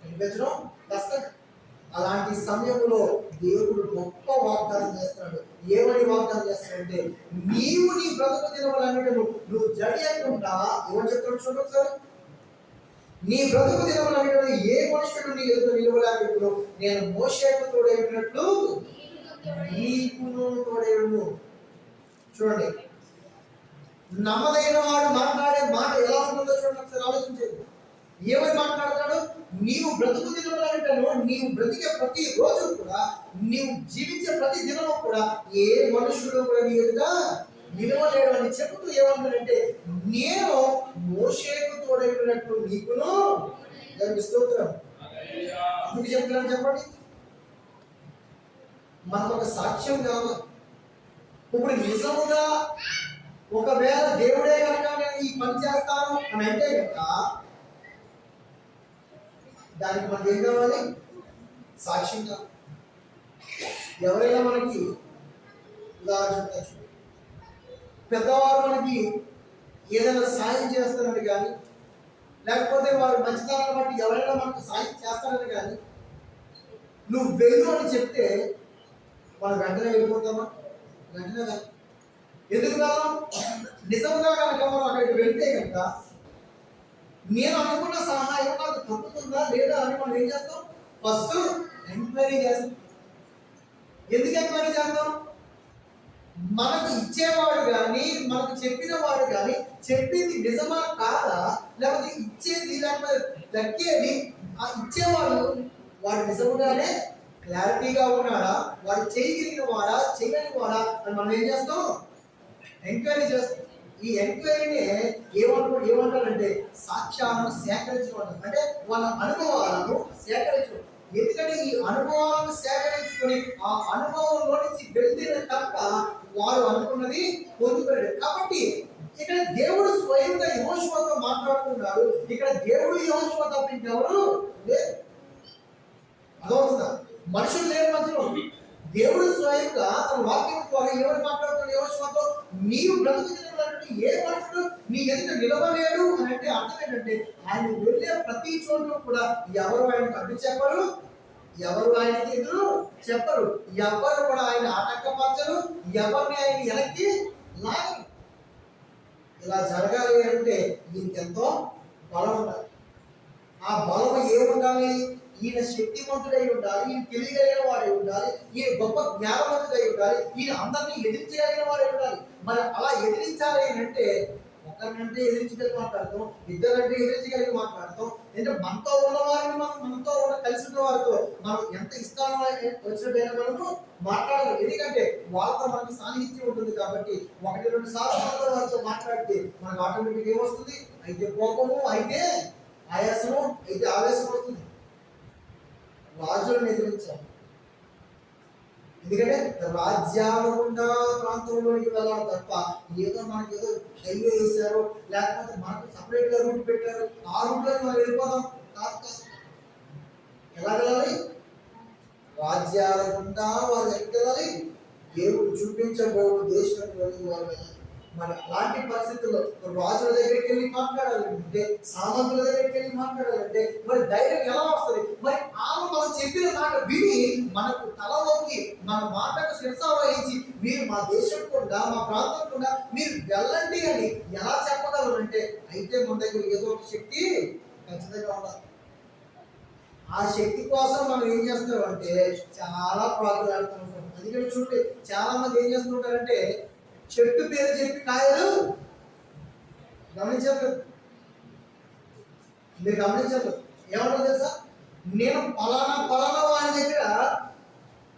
నడిపించడం కష్టం. అలాంటి సమయంలో దేవుడు గొప్ప వాగ్దానం చేస్తున్నాడు. ఏమని వాగ్దానం చేస్తాడంటే నీవు నీ బ్రతుకు దినములన్నిటిలో నువ్వు జడియకుండా ఏమని చెప్తాడు చూడండి సార్. నీ బ్రతుకు దినములన్నిటిలో ఏ మనుషుడు నీ ఎదుట నిలవలేకపోయాడు, నేను మోషేకు తోడైనట్లు నీకును తోడైను. చూడండి, నమ్మదైన వాడు మాట్లాడే మాట ఎలా ఉంటుందో చూడండి, ఒకసారి ఆలోచించండి. ఏమని మాట్లాడతాడు? నీవు బ్రతుకు దినములన్నిటిలో, నీవు బ్రతికే ప్రతి రోజు కూడా, నీవు జీవించే ప్రతి దినము కూడా ఏ మనుషుడు కూడా నీ ఎదుట నిలవలేడు అని చెబుతూ ఏమంటాడంటే నేను మోషేకు తోడైనట్లు నీకును. స్తోత్రం. ఎందుకు చెప్తున్నాను చెప్పండి? మనకు ఒక సాక్ష్యం కావాలి. ఇప్పుడు నిజముగా ఒకవేళ దేవుడే కనుక నేను ఈ పని చేస్తాను అని అంటే కనుక దానికి మనకి ఏం కావాలి? సాక్ష్యం కావాలి. ఎవరైనా మనకి ఉదాహరణ పెద్దవారు మనకి ఏదైనా సాయం చేస్తారని కానీ, లేకపోతే వారు మంచితనాన్ని బట్టి ఎవరైనా మనకు సాయం చేస్తారని కానీ నువ్వు వెళ్ళు అని చెప్తే మనం వెంటనే వెళ్ళిపోతామా? వెంటనే కాదు. ఎందుకు కాదు? నిజంగా కనుక మనం అక్కడికి వెళ్తే కనుక నేను అనుకున్న సహాయం నాకు తప్పుతుందా లేదా అని మనం ఏం చేస్తాం? ఫస్ట్ ఎంక్వైరీ చేస్తాం. ఎందుకు ఎంక్వైరీ చేస్తాం? మనకు ఇచ్చేవాడు కానీ, మనకు చెప్పిన వాడు కానీ చెప్పింది నిజమా కాదా, లేకపోతే ఇచ్చేది లేకపోతే దక్కేది ఆ ఇచ్చేవాడు వాడు నిజంగానే క్లారిటీగా ఉన్నాడా, వాడు చేయగలిగిన వాడా చేయలేని వాడా అని మనం ఏం చేస్తాం? ఎంక్వైరీ చేస్తాం. ఈ ఎంక్వైరీని ఏమంటారంటే సాక్ష్యాలను సేకరించడం, అంటే వాళ్ళ అనుభవాలను సేకరించడం. ఎందుకంటే ఈ అనుభవాలను సేకరించుకొని ఆ అనుభవంలో నుంచి వెళ్తే తప్ప వారు అనుకున్నది పొందుకోలేడు. కాబట్టి ఇక్కడ దేవుడు స్వయంగా యెహోషువతో మాట్లాడుతున్నాడు. ఇక్కడ దేవుడు యెహోషువ తప్ప ఇంకెవరు లేదు. అదవుతుందా? మనుషులు లేని మధ్యలో దేవుడు స్వయంగా తన వాక్యం ద్వారా ఎవరు మాట్లాడుతున్నాడు యెహోషువతో? నీవు బ్రతుకు దినములన్నిటిలో ఏ మనుషుడు నీ ఎదుట నిలవలేడు అని అంటే అర్థం ఏంటంటే ఆయన వెళ్ళే ప్రతి చోటు కూడా ఎవరు ఆయనకు అడ్డు చెప్పరు, ఎవరు ఆయనకి ఎదురు చెప్పరు, ఎవరు కూడా ఆయన ఆటంకపరచరు, ఎవరిని ఆయన వెనక్కి లాగరు. ఇలా జరగాలి అంటే దీనికెంతో బలం ఉండాలి. ఆ బలం ఏముండాలి? ఈయన శక్తివంతుడై ఉండాలి, ఈయన తెలియగలిగిన వాడై ఉండాలి, ఈయన గొప్ప జ్ఞానవంతుడై ఉండాలి, ఈయన అందరినీ ఎదిరించగలిగిన వాడై ఉండాలి. మరి అలా ఎదిరించాలి అంటే ఒకరినంటే ఎదిరించగలిగి మాట్లాడతాం, ఇద్దరంటే ఎదిరించగలిగి మాట్లాడతాం. అంటే మనతో ఉన్న వారిని మనతో ఉన్న కలిసి ఉన్న వారితో మనం ఎంత ఇష్టాలు వచ్చినట్టయినా మనము మాట్లాడాలి. ఎందుకంటే వాళ్ళతో మనకి సాన్నిహిత్యం ఉంటుంది కాబట్టి 1-2 సార్లు మనతో వారితో మాట్లాడితే మనకు ఆటోమేటిక్ ఏమొస్తుంది? అయితే కోపము, అయితే ఆయాసము, అయితే ఆవేశం వస్తుంది. రాజులను ఎదిరించాలి. ఎందుకంటే రాజ్యాల గుండా ప్రాంతంలోనికి వెళ్ళాలి తప్ప ఏదో మనకి ఏదో హైవే వేశారు, లేకపోతే మనకు సపరేట్ గా రూట్ పెట్టారు, ఆ రూట్ లో మనం వెళ్ళిపోదాం కాదు. ఎలా వెళ్ళాలి? రాజ్యాల గుండా వాళ్ళు ఎక్కడికి వెళ్ళాలి? దేవుడు చూపించబోడు దేశంలోకి వాళ్ళు వెళ్ళాలి. మరి అలాంటి పరిస్థితుల్లో రాజుల దగ్గరికి వెళ్ళి మాట్లాడాలంటే, సామంతుల దగ్గరికి వెళ్ళి మాట్లాడాలంటే మరి ధైర్యం ఎలా వస్తుంది? మరి ఆమె మనం చెప్పిన మాట విని మనకు తల వంగి మన మాటకు శిరస వహించి మీరు మా దేశం కూడా మా ప్రాంతం కూడా మీరు వెళ్ళండి అని ఎలా చెప్పగలరు అంటే అయితే మన దగ్గర ఏదో ఒక శక్తి ఖచ్చితంగా ఉండాలి. ఆ శక్తి కోసం మనం ఏం చేస్తాం అంటే చాలా ప్రాకులాడుతూ ఉంటాం. అందుకని చూడండి, చాలా మంది ఏం చేస్తుంటారంటే చెట్టు పేరు చెప్పి కాయలు గమనించారు. మీరు గమనించారు ఏమంటారు తెలుసా, నేను పలానా పలానా వాడి దగ్గర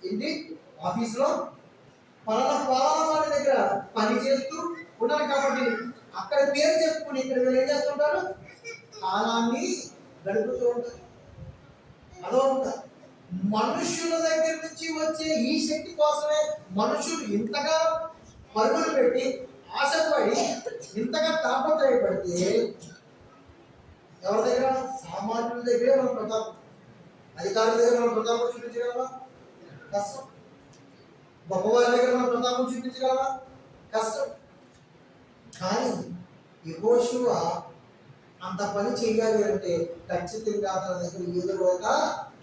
ఏంటి ఆఫీస్లో పలానా పలానా వాడి దగ్గర పని చేస్తూ ఉన్నాను కాబట్టి అక్కడ పేరు చెప్పుకుని ఇక్కడ వీళ్ళు ఏం చేస్తుంటారు, కాలాన్ని గడుపుతూ ఉంటారు. అదో మనుషుల దగ్గర నుంచి వచ్చే ఈ శక్తి కోసమే మనుషులు ఇంతగా పరుగులు పెట్టి ఆశపడి ఇంతగా తాపత్రయపడితే ఎవరి దగ్గర, సామాన్యుల దగ్గరే మనం ప్రతాపం, అధికారుల దగ్గర మనం ప్రతాపం చూపించగలమా? కష్టం. గొప్పవారి దగ్గర మనం ప్రతాపం చూపించగలమా? కష్టం. కానీ యెహోషువ అంత పని చేయాలి అంటే ఖచ్చితంగా తన దగ్గర ఏదో ఒక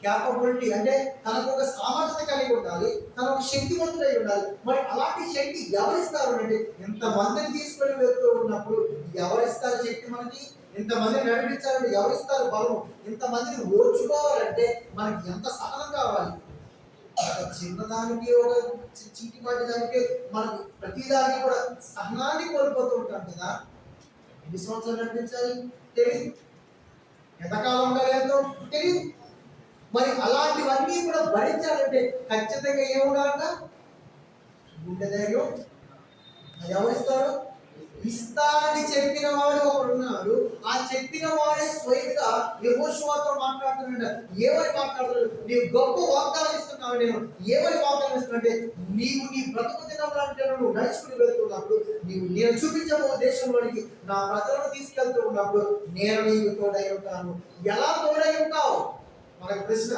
క్యాపబిలిటీ, అంటే తనకు ఒక సామర్థ్యత కలిగి ఉండాలి, తన ఒక శక్తివంతుడై ఉండాలి. మరి అలాంటి శక్తి ఎవరిస్తారు అంటే, ఇంతమందిని తీసుకొని వెళ్తూ ఉన్నప్పుడు ఎవరిస్తారు శక్తి మనకి? ఇంతమందిని నడిపించాలంటే ఎవరిస్తారు బలం? ఇంతమందిని ఓర్చుకోవాలంటే మనకి ఎంత సహనం కావాలి? ఒక చిన్నదానికి, ఒక చీటిపాటి దానికి, మనకు ప్రతిదానికి కూడా సహనాన్ని కోల్పోతూ ఉంటాం కదా. ఎన్ని సంవత్సరాలు నడిపించాలి తెలియదు, ఎంతకాలం ఉండాలేదో తెలియదు. మరి అలాంటివన్నీ కూడా భరించాలంటే ఖచ్చితంగా ఏముండాలంట? గుండె ధైర్యం. అది ఎవరిస్తారు? ఇస్తానని చెప్పిన వాడు ఒకడు ఉన్నాడు. ఆ చెప్పిన వాడే స్వయంగా యెహోషువతో మాట్లాడుతున్నాడు. ఏమని మాట్లాడుతున్నాడు? నీవు గొప్ప వాగ్దానం ఇస్తున్నావు. నేను ఏమని వాగ్దానం ఇస్తున్నా, నీవు నీ బ్రతుకు దినములంటే నువ్వు నడుచుకుని వెళ్తున్నప్పుడు, నేను చూపించబో దేశంలోనికి నా ప్రజలను తీసుకెళ్తూ ఉన్నప్పుడు నేను నీకు తోడై ఉంటాను. ఎలా తోడై ఉంటావు? మనకు ప్రశ్న.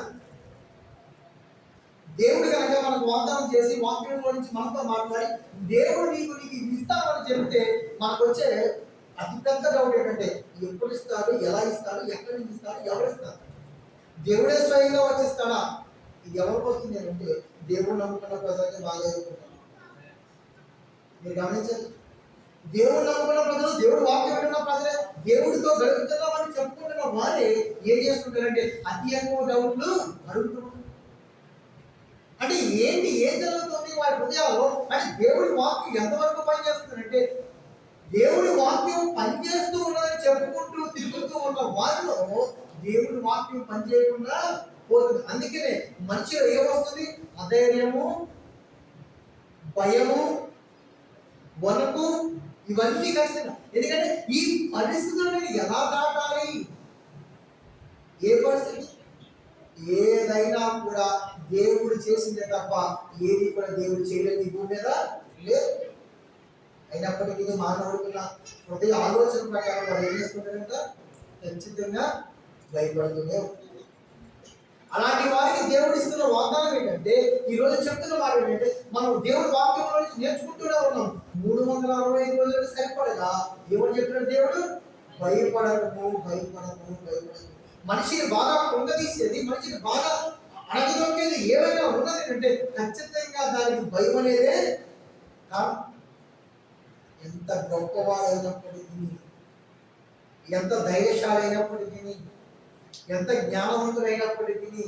దేవుడు కనుక మనకు వాగ్దానం చేసి వాక్యంలో నుంచి మనతో మాట్లాడి దేవుడు నీకు ఇస్తామని చెబితే మనకు వచ్చే అతిపెద్ద డౌట్ ఏంటంటే, ఎప్పుడు ఇస్తాడు, ఎలా ఇస్తాడు, ఎక్కడి నుంచి ఇస్తాడు, ఎవరు ఇస్తారు? దేవుడే స్వయంగా వచ్చిస్తాడా? ఇది ఎవరికి వస్తుంది అంటే దేవుడు నమ్ముకున్న ప్రజలకి బాగా ఎదుర్కొంటారు. మీరు గమనించాలి, దేవుడు నమ్ముకున్న ప్రజలు, దేవుడు వాక్యం వింటున్న ప్రజలే, దేవుడితో గడుపుతున్నామని చెప్పుకుంటున్న వారే ఏం చేస్తుంటారంటే అతి ఎక్కువ డౌట్లు అడుగుతున్నారు. అంటే ఏంటి, ఏం జరుగుతుంది వారి హృదయాల్లో? అంటే దేవుడి వాక్యం ఎంతవరకు పనిచేస్తుందంటే, దేవుడి వాక్యం పనిచేస్తూ ఉన్నదని చెప్పుకుంటూ తిరుగుతూ ఉన్న వారిలో దేవుడి వాక్యం పనిచేయకుండా పోతుంది. అందుకనే మనిషిలో ఏమొస్తుంది? అధైర్యము, భయము, వణకు, ఇవన్నీ ఖచ్చితంగా. ఎందుకంటే ఈ పరిస్థితులను ఎలా దాటాలి? ఏ పరిస్థితి? ఏదైనా కూడా దేవుడు చేసిందే తప్ప ఏది కూడా దేవుడు చేయలేదు ఈ భూమి మీద లేదు. అయినప్పటికీ మానవుడుకున్న హృదయ ఆలోచన ప్రకారం వాడు ఏం చేసుకుంటారంట? ఖచ్చితంగా భయపడుతూనే ఉంటుంది. అలాంటి వారికి దేవుడు ఇస్తున్న వాగ్దానం ఏంటంటే, ఈ రోజు చెప్తున్న వారు ఏంటంటే, మనం దేవుడి వాక్యంలో నుంచి నేర్చుకుంటూనే ఉన్నాం. 365 రోజులకు సరిపడగా ఏమని చెప్పినాడు దేవుడు? భయపడము, భయపడము, భయపడము. మనిషిని బాగా పొంగదీసేది, మనిషిని బాగా అణగదొక్కేది ఏమైనా ఉన్నది అంటే ఖచ్చితంగా దానికి భయం అనేదే. ఎంత గొప్పవాడైనప్పటికీ, ఎంత ధైర్యశాలైనప్పటికీ, ఎంత జ్ఞానవంతుడైనప్పటికీ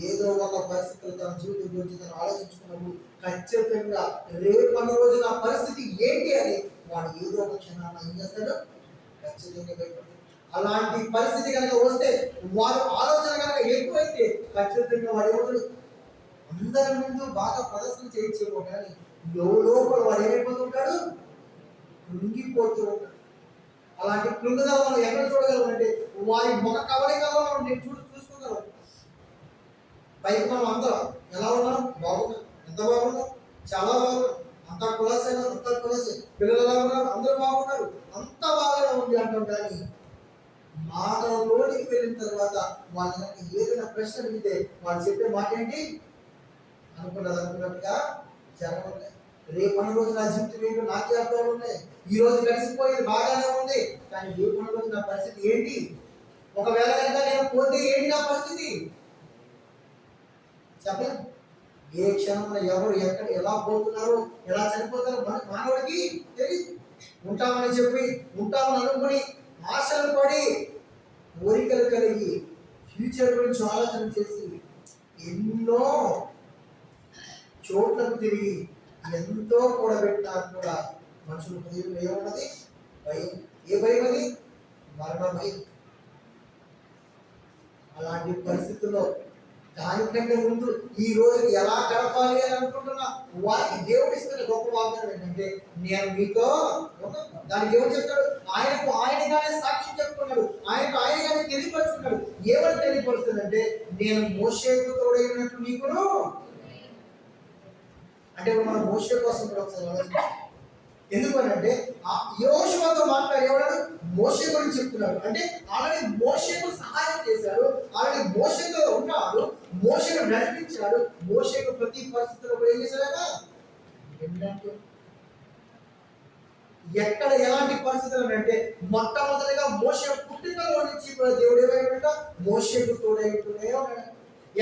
ఏదో ఒక పరిస్థితులు తన జీవితం గురించి తను ఆలోచించుకున్నప్పుడు ఖచ్చితంగా రేపన్న రోజు నా పరిస్థితి ఏంటి అని వాడు ఏదో ఒక క్షణాన్ని ఏం చేస్తాడు? ఖచ్చితంగా భయపడతాడు. అలాంటి పరిస్థితి కనుక వస్తే, వారి ఆలోచన కనుక ఎక్కువైతే ఖచ్చితంగా వాడు ఎవరు అందరి ముందు బాగా ప్రదర్శన చేయించేమో కానీ లోపల వాడు ఏమైపోతుంటాడు? కృంగిపోతూ ఉంటాడు. అలాంటి కృంగుదల మనం ఎక్కడ చూడగలమంటే వారి ముఖ కవలికల్లో మనం చూసుకోగలం. పైకి మనం అందరం ఎలా ఉన్నాం? బాగున్నాం. ఎంత బాగున్నాం? చాలా బాగున్నాం. అంతా కులాసైనా, అంతా కులాసే. పిల్లలు ఎలా ఉన్నారు? అందరూ బాగున్నారు. అంత బాగానే ఉంది అంటాం. కానీ మానవులోనికి వెళ్ళిన తర్వాత వాళ్ళకి ఏదైనా ప్రశ్న అడిగితే వాళ్ళు చెప్పే మాట ఏంటి? అనుకున్నట్టుగా జరగలేదు. రేపన్న రోజు నా జీవితం ఏంటో నాకే అర్థాలు ఉన్నాయి. ఈ రోజు కలిసిపోయేది బాగానే ఉంది, కానీ రేపన్న రోజు నా పరిస్థితి ఏంటి? ఒకవేళ కనుక నేను పోతే ఏంటి నా పరిస్థితి? చెప్పలేదు. ఏ క్షణంలో ఎవరు ఎక్కడ ఎలా పోతున్నారో, ఎలా చనిపోతారో మానవుడికి తెలియదు. ఉంటామని చెప్పి, ఉంటామని అనుకుని, ఆశలు పడి, కోరికలు కలిగి, ఫ్యూచర్ గురించి ఆలోచన చేసి ఎన్నో చోట్లకు తిరిగి ఎంతో కూడబెట్టినా కూడా మనుషుల హృదయంలో ఏమున్నది? భయం. ఏ భయం అది? మరణ భయం. అలాంటి పరిస్థితుల్లో దానికంటే ముందు ఈ రోజు ఎలా గడపాలి అని అనుకుంటున్నా వారికి దేవుడు ఇస్తున్న గొప్ప వాగ్దానం ఏంటంటే నేను మీతో ఉన్నాను. దానికి ఏమని చెప్తాడు? ఆయనగానే సాక్ష్యం చెప్పుకున్నాడు, ఆయనగానే తెలియపరుచుకున్నాడు. ఏమని తెలియపరుస్తుందంటే నేను మోషేకు తోడైనట్టు నీకును. అంటే మనం మోషే కోసం కూడా ఒకసారి ఆలోచించాలి. ఎందుకనంటే యోషువతో మాట్లాడేవాడు మోషే గురించి చెప్తున్నాడు. అంటే ఆల్రెడీ మోషేకు సహాయం చేశాడు, ఆల్రెడీ మోషేతో ఉన్నాడు, మోషేను నడిపించాడు. మోషేకు ప్రతి పరిస్థితుల్లో కూడా ఏం చేశాడా? ఎక్కడ ఎలాంటి పరిస్థితులు అంటే మొట్టమొదటిగా మోషే పుట్టినలో నుంచి కూడా దేవుడు ఏమైనా మోషేకు తోడైతూనే ఉన్నాడు.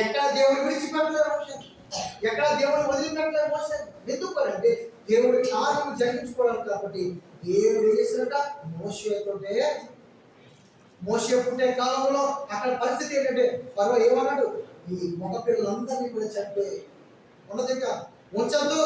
ఎక్కడ దేవుడి గురించి పెట్టలేదు మోషే, ఎక్కడ దేవుడు వదిలిపెట్టలేదు మోషే. ఎందుకంటే దేవుడి కార్యం జరిగించుకోవడానికి. కాబట్టి దేవుడు చేసినట్ట మోషేతోటే. మోషే పుట్టే కాలంలో అక్కడ పరిస్థితి ఏంటంటే ఫరో ఏమన్నాడు? ఈ మగ పిల్లలందరినీ కూడా చంపే ఉన్నది ఇంకా ఉంచద్దు.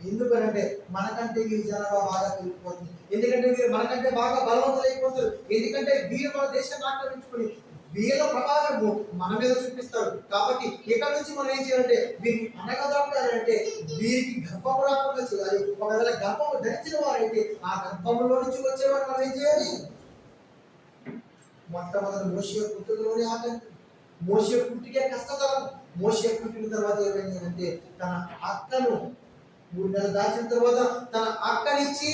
ఎందుకనంటే మనకంటే వీరి జనాభా బాగా పెరిగిపోతుంది, ఎందుకంటే వీరు మనకంటే బాగా బలవంతులు అయిపోతారు, ఎందుకంటే వీరు మన దేశాన్ని ఆక్రమించుకుని వీళ్ళ ప్రభావము మన మీద చూపిస్తారు. కాబట్టి ఇక్కడ నుంచి మనం ఏం చేయాలంటే వీరిని అనగదొక్కాలంటే వీరికి గర్భము రాకుండా చేయాలి. ఒకవేళ గర్భము ధరించిన వారైతే ఆ గర్భంలో నుంచి వచ్చేవారు మనం ఏం చేయాలి? మొట్టమొదటి మోషే పుట్టుకలోనే ఆటంకం, మోషే పుట్టికే కష్టతరం. మోషే పుట్టిన తర్వాత ఏమైందంటే తన అక్కను 3 నెలలు దాచిన తర్వాత తన అక్కనిచ్చి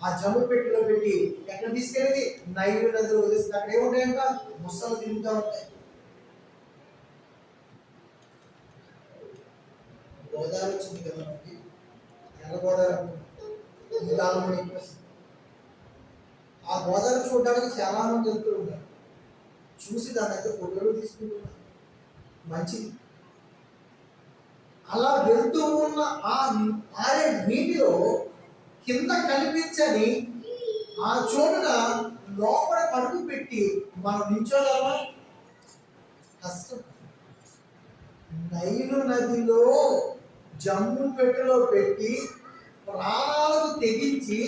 ఆ జమ్ము పెట్టిలో పెట్టి ఎక్కడ తీసుకెళ్ళి నైలు నదిలో వదిలేసి అక్కడ ఏముంటాయంట? ముసలు తిరుగుతూ ఉంటాయి. గోదావరి వచ్చింది కదా మనకి, ఎర్ర గోదావరి ఈ కాలంలో ఎక్కువ. ఆ గోదావరి చూడడానికి చాలా మంది వెళ్తూ ఉంటారు, చూసి దాని దగ్గర ఫోటోలు తీసుకుంటున్నారు, మంచిది. అలా వెళ్తూ ఉన్న ఆ ఆరే నీటిలో కింద కనిపించని ఆ చోటున లోపల పడుగు పెట్టి మనం నించోగలమా? కష్టం. నైలు నదిలో జమ్ము పెట్టెలో పెట్టి ప్రాణాలకు తెగించి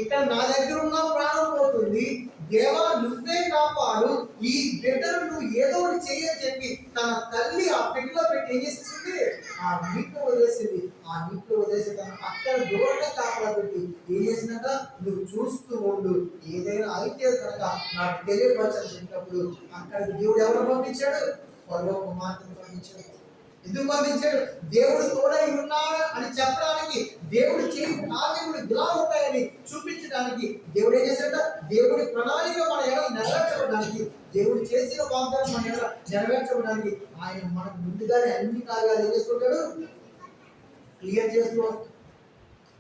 ఇక్కడ నా దగ్గర ఉన్న ప్రాణం పోతుంది, దేవా నువ్వే కాపాడు, ఈ బిడ్డను నువ్వు ఏదో ఒకటి చేయని చెప్పి తన తల్లి ఆ పెట్టెలో పెట్టి ఏం చేసింది? ఆ నీటిలో వదిలేసింది. ఆ నీటిలో వదిలేసి తన అక్కడ దూరంగా కాపలా పెట్టి ఏం చేసిందట? నువ్వు చూస్తూ ఉండు, ఏదైనా అయితే కనుక నాకు తెలియపరచని చెప్పినప్పుడు అక్కడికి దేవుడు ఎవరు పంపించాడు? ఫరో కుమార్తెను పంపించాడు. ఎందుకు పంపించాడు? దేవుడు తోడై ఉన్నాడు అని చెప్పడానికి, దేవుడు చేయి కార్యములు ఇలా ఉంటాయని చూపించడానికి. దేవుడు ఏం చేశాడ? దేవుడి ప్రణాళిక మన ఎడల నెరవేర్చబడడానికి, దేవుడు చేసిన వాగ్దానం మన ఎడల నెరవేర్చబడడానికి ఆయన మనకు ముందుగానే అన్ని కార్యాలు ఏం చేస్తుంటాడు? క్లియర్ చేస్తూ.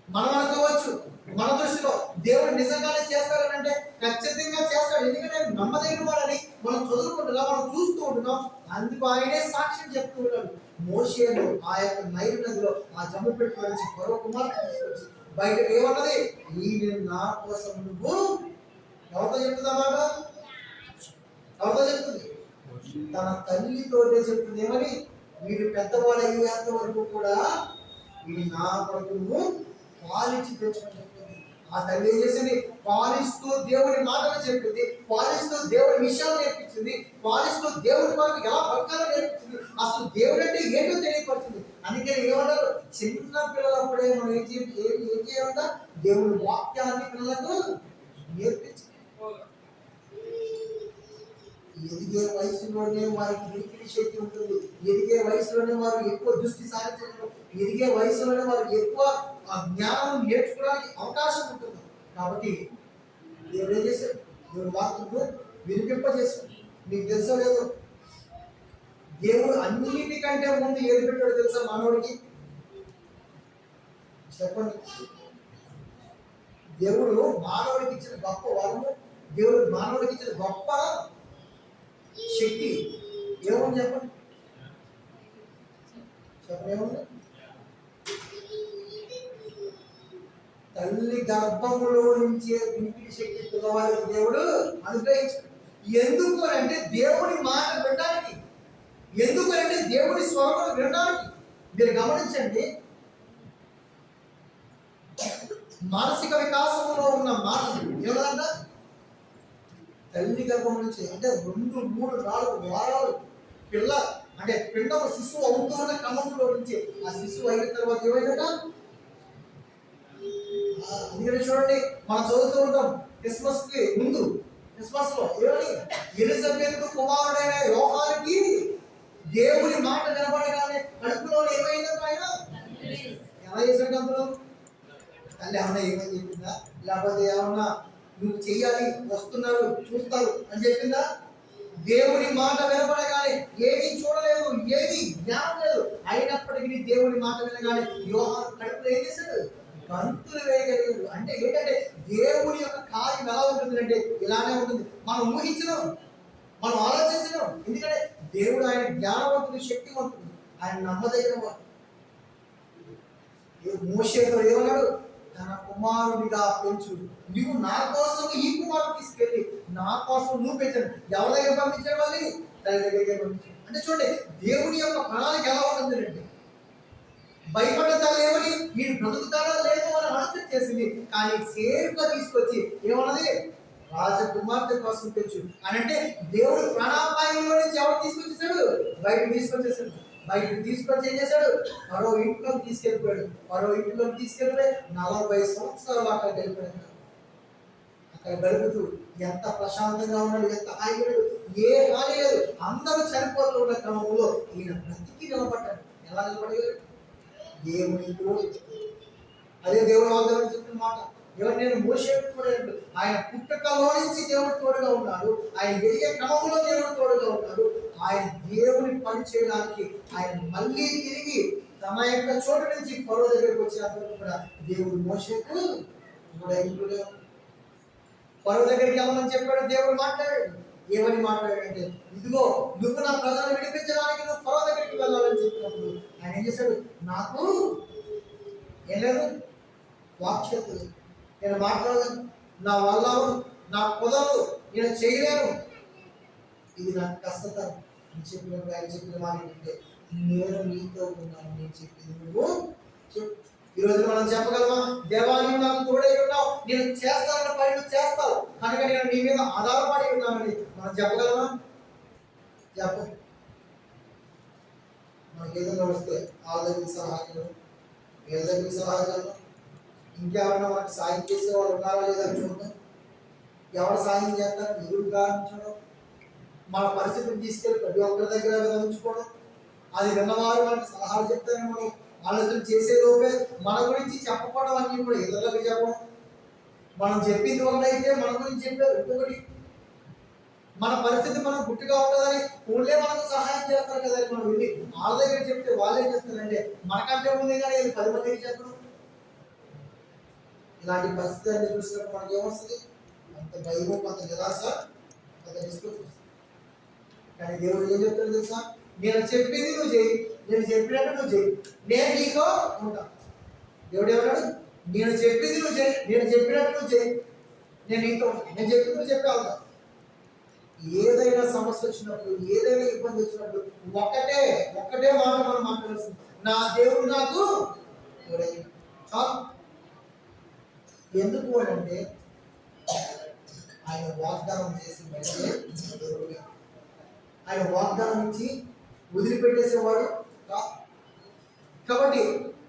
మనం అనుకోవచ్చు మన దృష్టిలో దేవుడు నిజంగానే చేస్తాడనంటే ఖచ్చితంగా చేస్తాడు, ఎందుకంటే నమ్మదగిన వాడని మనం చదువుకుంటున్నాం, మనం చూస్తూ ఉంటున్నాం. అందుకు ఆయనే సాక్ష్యం చెప్తూ ఉన్నాడు. మోషేను ఆ యొక్క నైలు నదిలో ఆ జమ్ము పెట్టి నుంచి ఫరో కుమార్తె తీసుకొచ్చి బయటకు ఏమన్నది? ఈ నా కోసం నువ్వు ఎవరితో చెప్తుందన్నమాట? ఎవరితో చెప్తుంది? తన తల్లితోటే చెప్తుంది. ఏమని? వీడు పెద్దవాడు అయ్యేంత వరకు కూడా వీడి నా కొరకు నువ్వు పాలించి పెంచమని చెప్తుంది. ఆ తల్లి ఏం చేసింది? పాలిస్తూ దేవుడి మాటలు చెప్పింది, పాలిస్తూ దేవుడి విషయాలు నేర్పించింది, పాలిస్తూ దేవుడి మనకు ఎలా బతకాలో నేర్పించింది, అసలు దేవుడు అంటే ఏంటో తెలియపడుతుంది. అందుకని ఏమన్నారు? చిన్న పిల్లలప్పుడే మనం ఏం చేయాలంట? దేవుడి వాక్యాన్ని పిల్లలకు నేర్పించాలి. ఎదిగే వయసులోనే వారికి వినికిడి శక్తి ఉంటుంది, ఎదిగే వయసులోనే వారు ఎక్కువ దృష్టి సారించడం, ఎదిగే వయసులోనే వారు ఎక్కువ జ్ఞానం నేర్చుకోవడానికి అవకాశం ఉంటుంది. కాబట్టి దేవుడు ఏం చేశాడు? దేవుడు వాక్యం వినిపింపజేశాడు. మీకు తెలుసో లేదో, దేవుడు అన్నిటికంటే ముందు ఏది పెట్టాడో తెలుసా మానవుడికి? చెప్పండి. దేవుడు మానవుడికి ఇచ్చిన గొప్ప వరము, దేవుడు మానవుడికి ఇచ్చిన గొప్ప శక్తి ఏమని చెప్పండి? చెప్పండి. తల్లి గర్భములో నుంచే వినికిడి శక్తి పిల్లవారికి దేవుడు అనుగ్రహించాడు. ఎందుకు అంటే దేవుడి మాట వినడానికి, ఎందుకు అంటే దేవుడి స్వరమును వినడానికి. మీరు గమనించండి, మానసిక వికాసంలో ఉన్న మాట ఏమన్నా తల్లి గర్భం నుంచి అంటే 2, 3, 4 వారాలు పిల్ల అంటే పిండం శిశువు అవుతూ ఉన్న క్రమంలో నుంచి ఆ శిశువు అయిన తర్వాత ఏమైందట? అందుకని చూడండి, మనం చదువుతూ ఉంటాం క్రిస్మస్ కి ముందు, క్రిస్మస్ లో ఏమని, ఎలిజబెత్ కుమారుడైన యోహానికి దేవుని మాట వినబడగానే కడుపులో ఏమైందంట ఆయన ఎలా చేశాడు? అందులో తల్లి ఏమన్నా ఏమని చెప్పిందా? లేకపోతే ఏమన్నా నువ్వు చెయ్యాలి, వస్తున్నారు, చూస్తారు అని చెప్పిందా? దేవుని మాట వినబడగానే ఏమీ చూడలేదు, ఏమీ జ్ఞానం లేదు, అయినప్పటికీ దేవుని మాట వినగానే యోహాను కడుపులో ఏం చేశాడు? గంతులు వేయగలిగాడు. అంటే ఏంటంటే దేవుని యొక్క కార్యం ఎలా ఉంటుందంటే ఇలానే ఉంటుంది. మనం ఊహించడం, మనం ఆలోచించడం. ఎందుకంటే దేవుడు ఆయన జ్ఞానవంతుడు, శక్తివంతుడు, ఆయన నమ్మదగిన వాడు. మోషేతో ఏమన్నాడు? తన కుమారుడిగా పెంచు, నువ్వు నా కోసం ఈ కుమారుడు తీసుకెళ్ళి నా కోసం నువ్వు పెంచాడు. ఎవరి దగ్గర పంపించాడు? వాళ్ళు తల్లి దగ్గర పంపించాడు. అంటే చూడండి, దేవుని యొక్క ప్రణాళిక ఎలా ఉంటుంది అంటే భయపడ్డ తల్లి ఏమని, వీడు బ్రతుకుతాడా లేదో అని ఆలోచన చేసింది. కానీ సేఫ్ గా తీసుకొచ్చి ఏమన్నది? రాజకుమార్తె కోసం తెచ్చు అని. అంటే దేవుడు ప్రాణాపాయంలో నుంచి ఎవరు తీసుకొచ్చేసాడు? బయటకు తీసుకొచ్చేసాడు. బయటకు తీసుకొచ్చి ఏం చేశాడు? మరో ఇంట్లోకి తీసుకెళ్ళిపోయాడు. మరో ఇంట్లోకి తీసుకెళ్ళిపోయి 40 సంవత్సరాలు అక్కడ గడిపాడు. అక్కడ గడుపుతూ ఎంత ప్రశాంతంగా ఉన్నాడు, ఎంత హాయిగా, ఏ హాని లేదు. అందరూ చనిపోతున్న క్రమంలో ఈయన బ్రతికి నిలబడ్డాడు. ఎలా నిలబడగలడు? దేవుని తోడు. అదే దేవుడు వాగ్దానం చెప్పిన మాట. ఎవరు? నేను మోషేకు తోడు. ఆయన పుట్టుకలో నుంచి దేవుడు తోడుగా ఉన్నాడు, ఆయన ఎదిగే క్రమంలో దేవుడు తోడుగా ఉన్నాడు. ఆయన దేవుని పని చేయడానికి ఆయన మళ్ళీ తిరిగి తన యొక్క చోటు నుంచి ఫరో దగ్గరికి వచ్చినప్పుడు కూడా దేవుడు మోషేకు తోడైండు. ఫరో దగ్గరికి వెళ్ళమని చెప్పాడు. దేవుడు మాట్లాడాడు. ఏమని మాట్లాడాడంటే, ఇదిగో నువ్వు నా ప్రజలను విడిపించడానికి నువ్వు ఫరో దగ్గరికి వెళ్ళాలని చెప్పినప్పుడు ఆయన ఏం చేశాడు? నాకు ఏం లేదు, వాక్యత, నేను మాట్లాడలేను, నా వల్ల నా కుదరదు, నేను చేయలేను, ఇది నాకు కష్టతరం అని చెప్పినప్పుడు ఆయన చెప్పిన మాట ఏంటంటే, నేను నీతో ఉన్నాను, నేను చెప్పింది నువ్వు చెప్పు. ఈరోజు మనం చెప్పగలమా? దేవా నీవు నాకు తోడై ఉన్నావు, నేను చేస్తానన్న పని నువ్వు చేస్తావు కనుక నేను నీ మీద ఆధారపడి ఉన్నానని మనం చెప్పగలమా? చెప్ప. మనకి ఏదైనా వస్తే వాళ్ళ దగ్గర సహాయం, వీళ్ళ దగ్గర సహాయం, ఇంకెవరైనా మనకి సాయం చేసే వాళ్ళు ఉన్నారా లేదా చూద్దాం. ఎవరు సాయం చేస్తారు? ఎదురు గావించడం, మన పరిస్థితిని తీసుకెళ్ళి ప్రతి ఒక్కరి దగ్గర వివరించుకోవడం, అది విన్నవారు మనకి సలహాలు చెప్తారని మనం ఆలోచన చేసే లోపే మన గురించి చెప్పకపోవడం అన్నీ కూడా ఇతరులకు చెప్పడం. మనం చెప్పింది ఒకటైతే మన గురించి చెప్పారు ఇంకొకటి. మన పరిస్థితి మనం గుట్టుగా ఉంటుందని ఊళ్ళే మనకు సహాయం చేస్తారు కదా, మనం వెళ్ళి వాళ్ళ దగ్గర చెప్తే వాళ్ళు ఏం చేస్తారంటే మనకంటే ఉంది కానీ 10 మందికి చెప్పడం. ఇలాంటి పరిస్థితి అన్ని చూసినప్పుడు మనకి ఏమొస్తుంది? అంత భయం, అంత నిరాశ, అంత నిష్పత్తి. కానీ దేవుడు ఏం చెప్తాడు తెలుసా? నేను చెప్పింది నువ్వు చేయి, నేను చెప్పినట్టు నువ్వు చేయి, నేను నీతో ఉంటా. దేవుడు ఏమన్నాడు? నేను చెప్పింది నువ్వు చేయి, నేను చెప్పినట్టు నువ్వు చేయి, నేను నీతో ఉంటా. నేను చెప్పింది నువ్వు చెప్పి వెళ్తా. ఏదైనా సమస్య వచ్చినప్పుడు, ఏదైనా ఇబ్బంది వచ్చినప్పుడు ఒక్కటే మాట మనం మాట్లాడాల్సింది, నా దేవుడు నాకు చాలు. ఎందుకు అంటే ఆయన వాగ్దానం చేసి ఆయన వాగ్దానం ఇచ్చి వదిలిపెట్టేసేవాడు కాబట్టి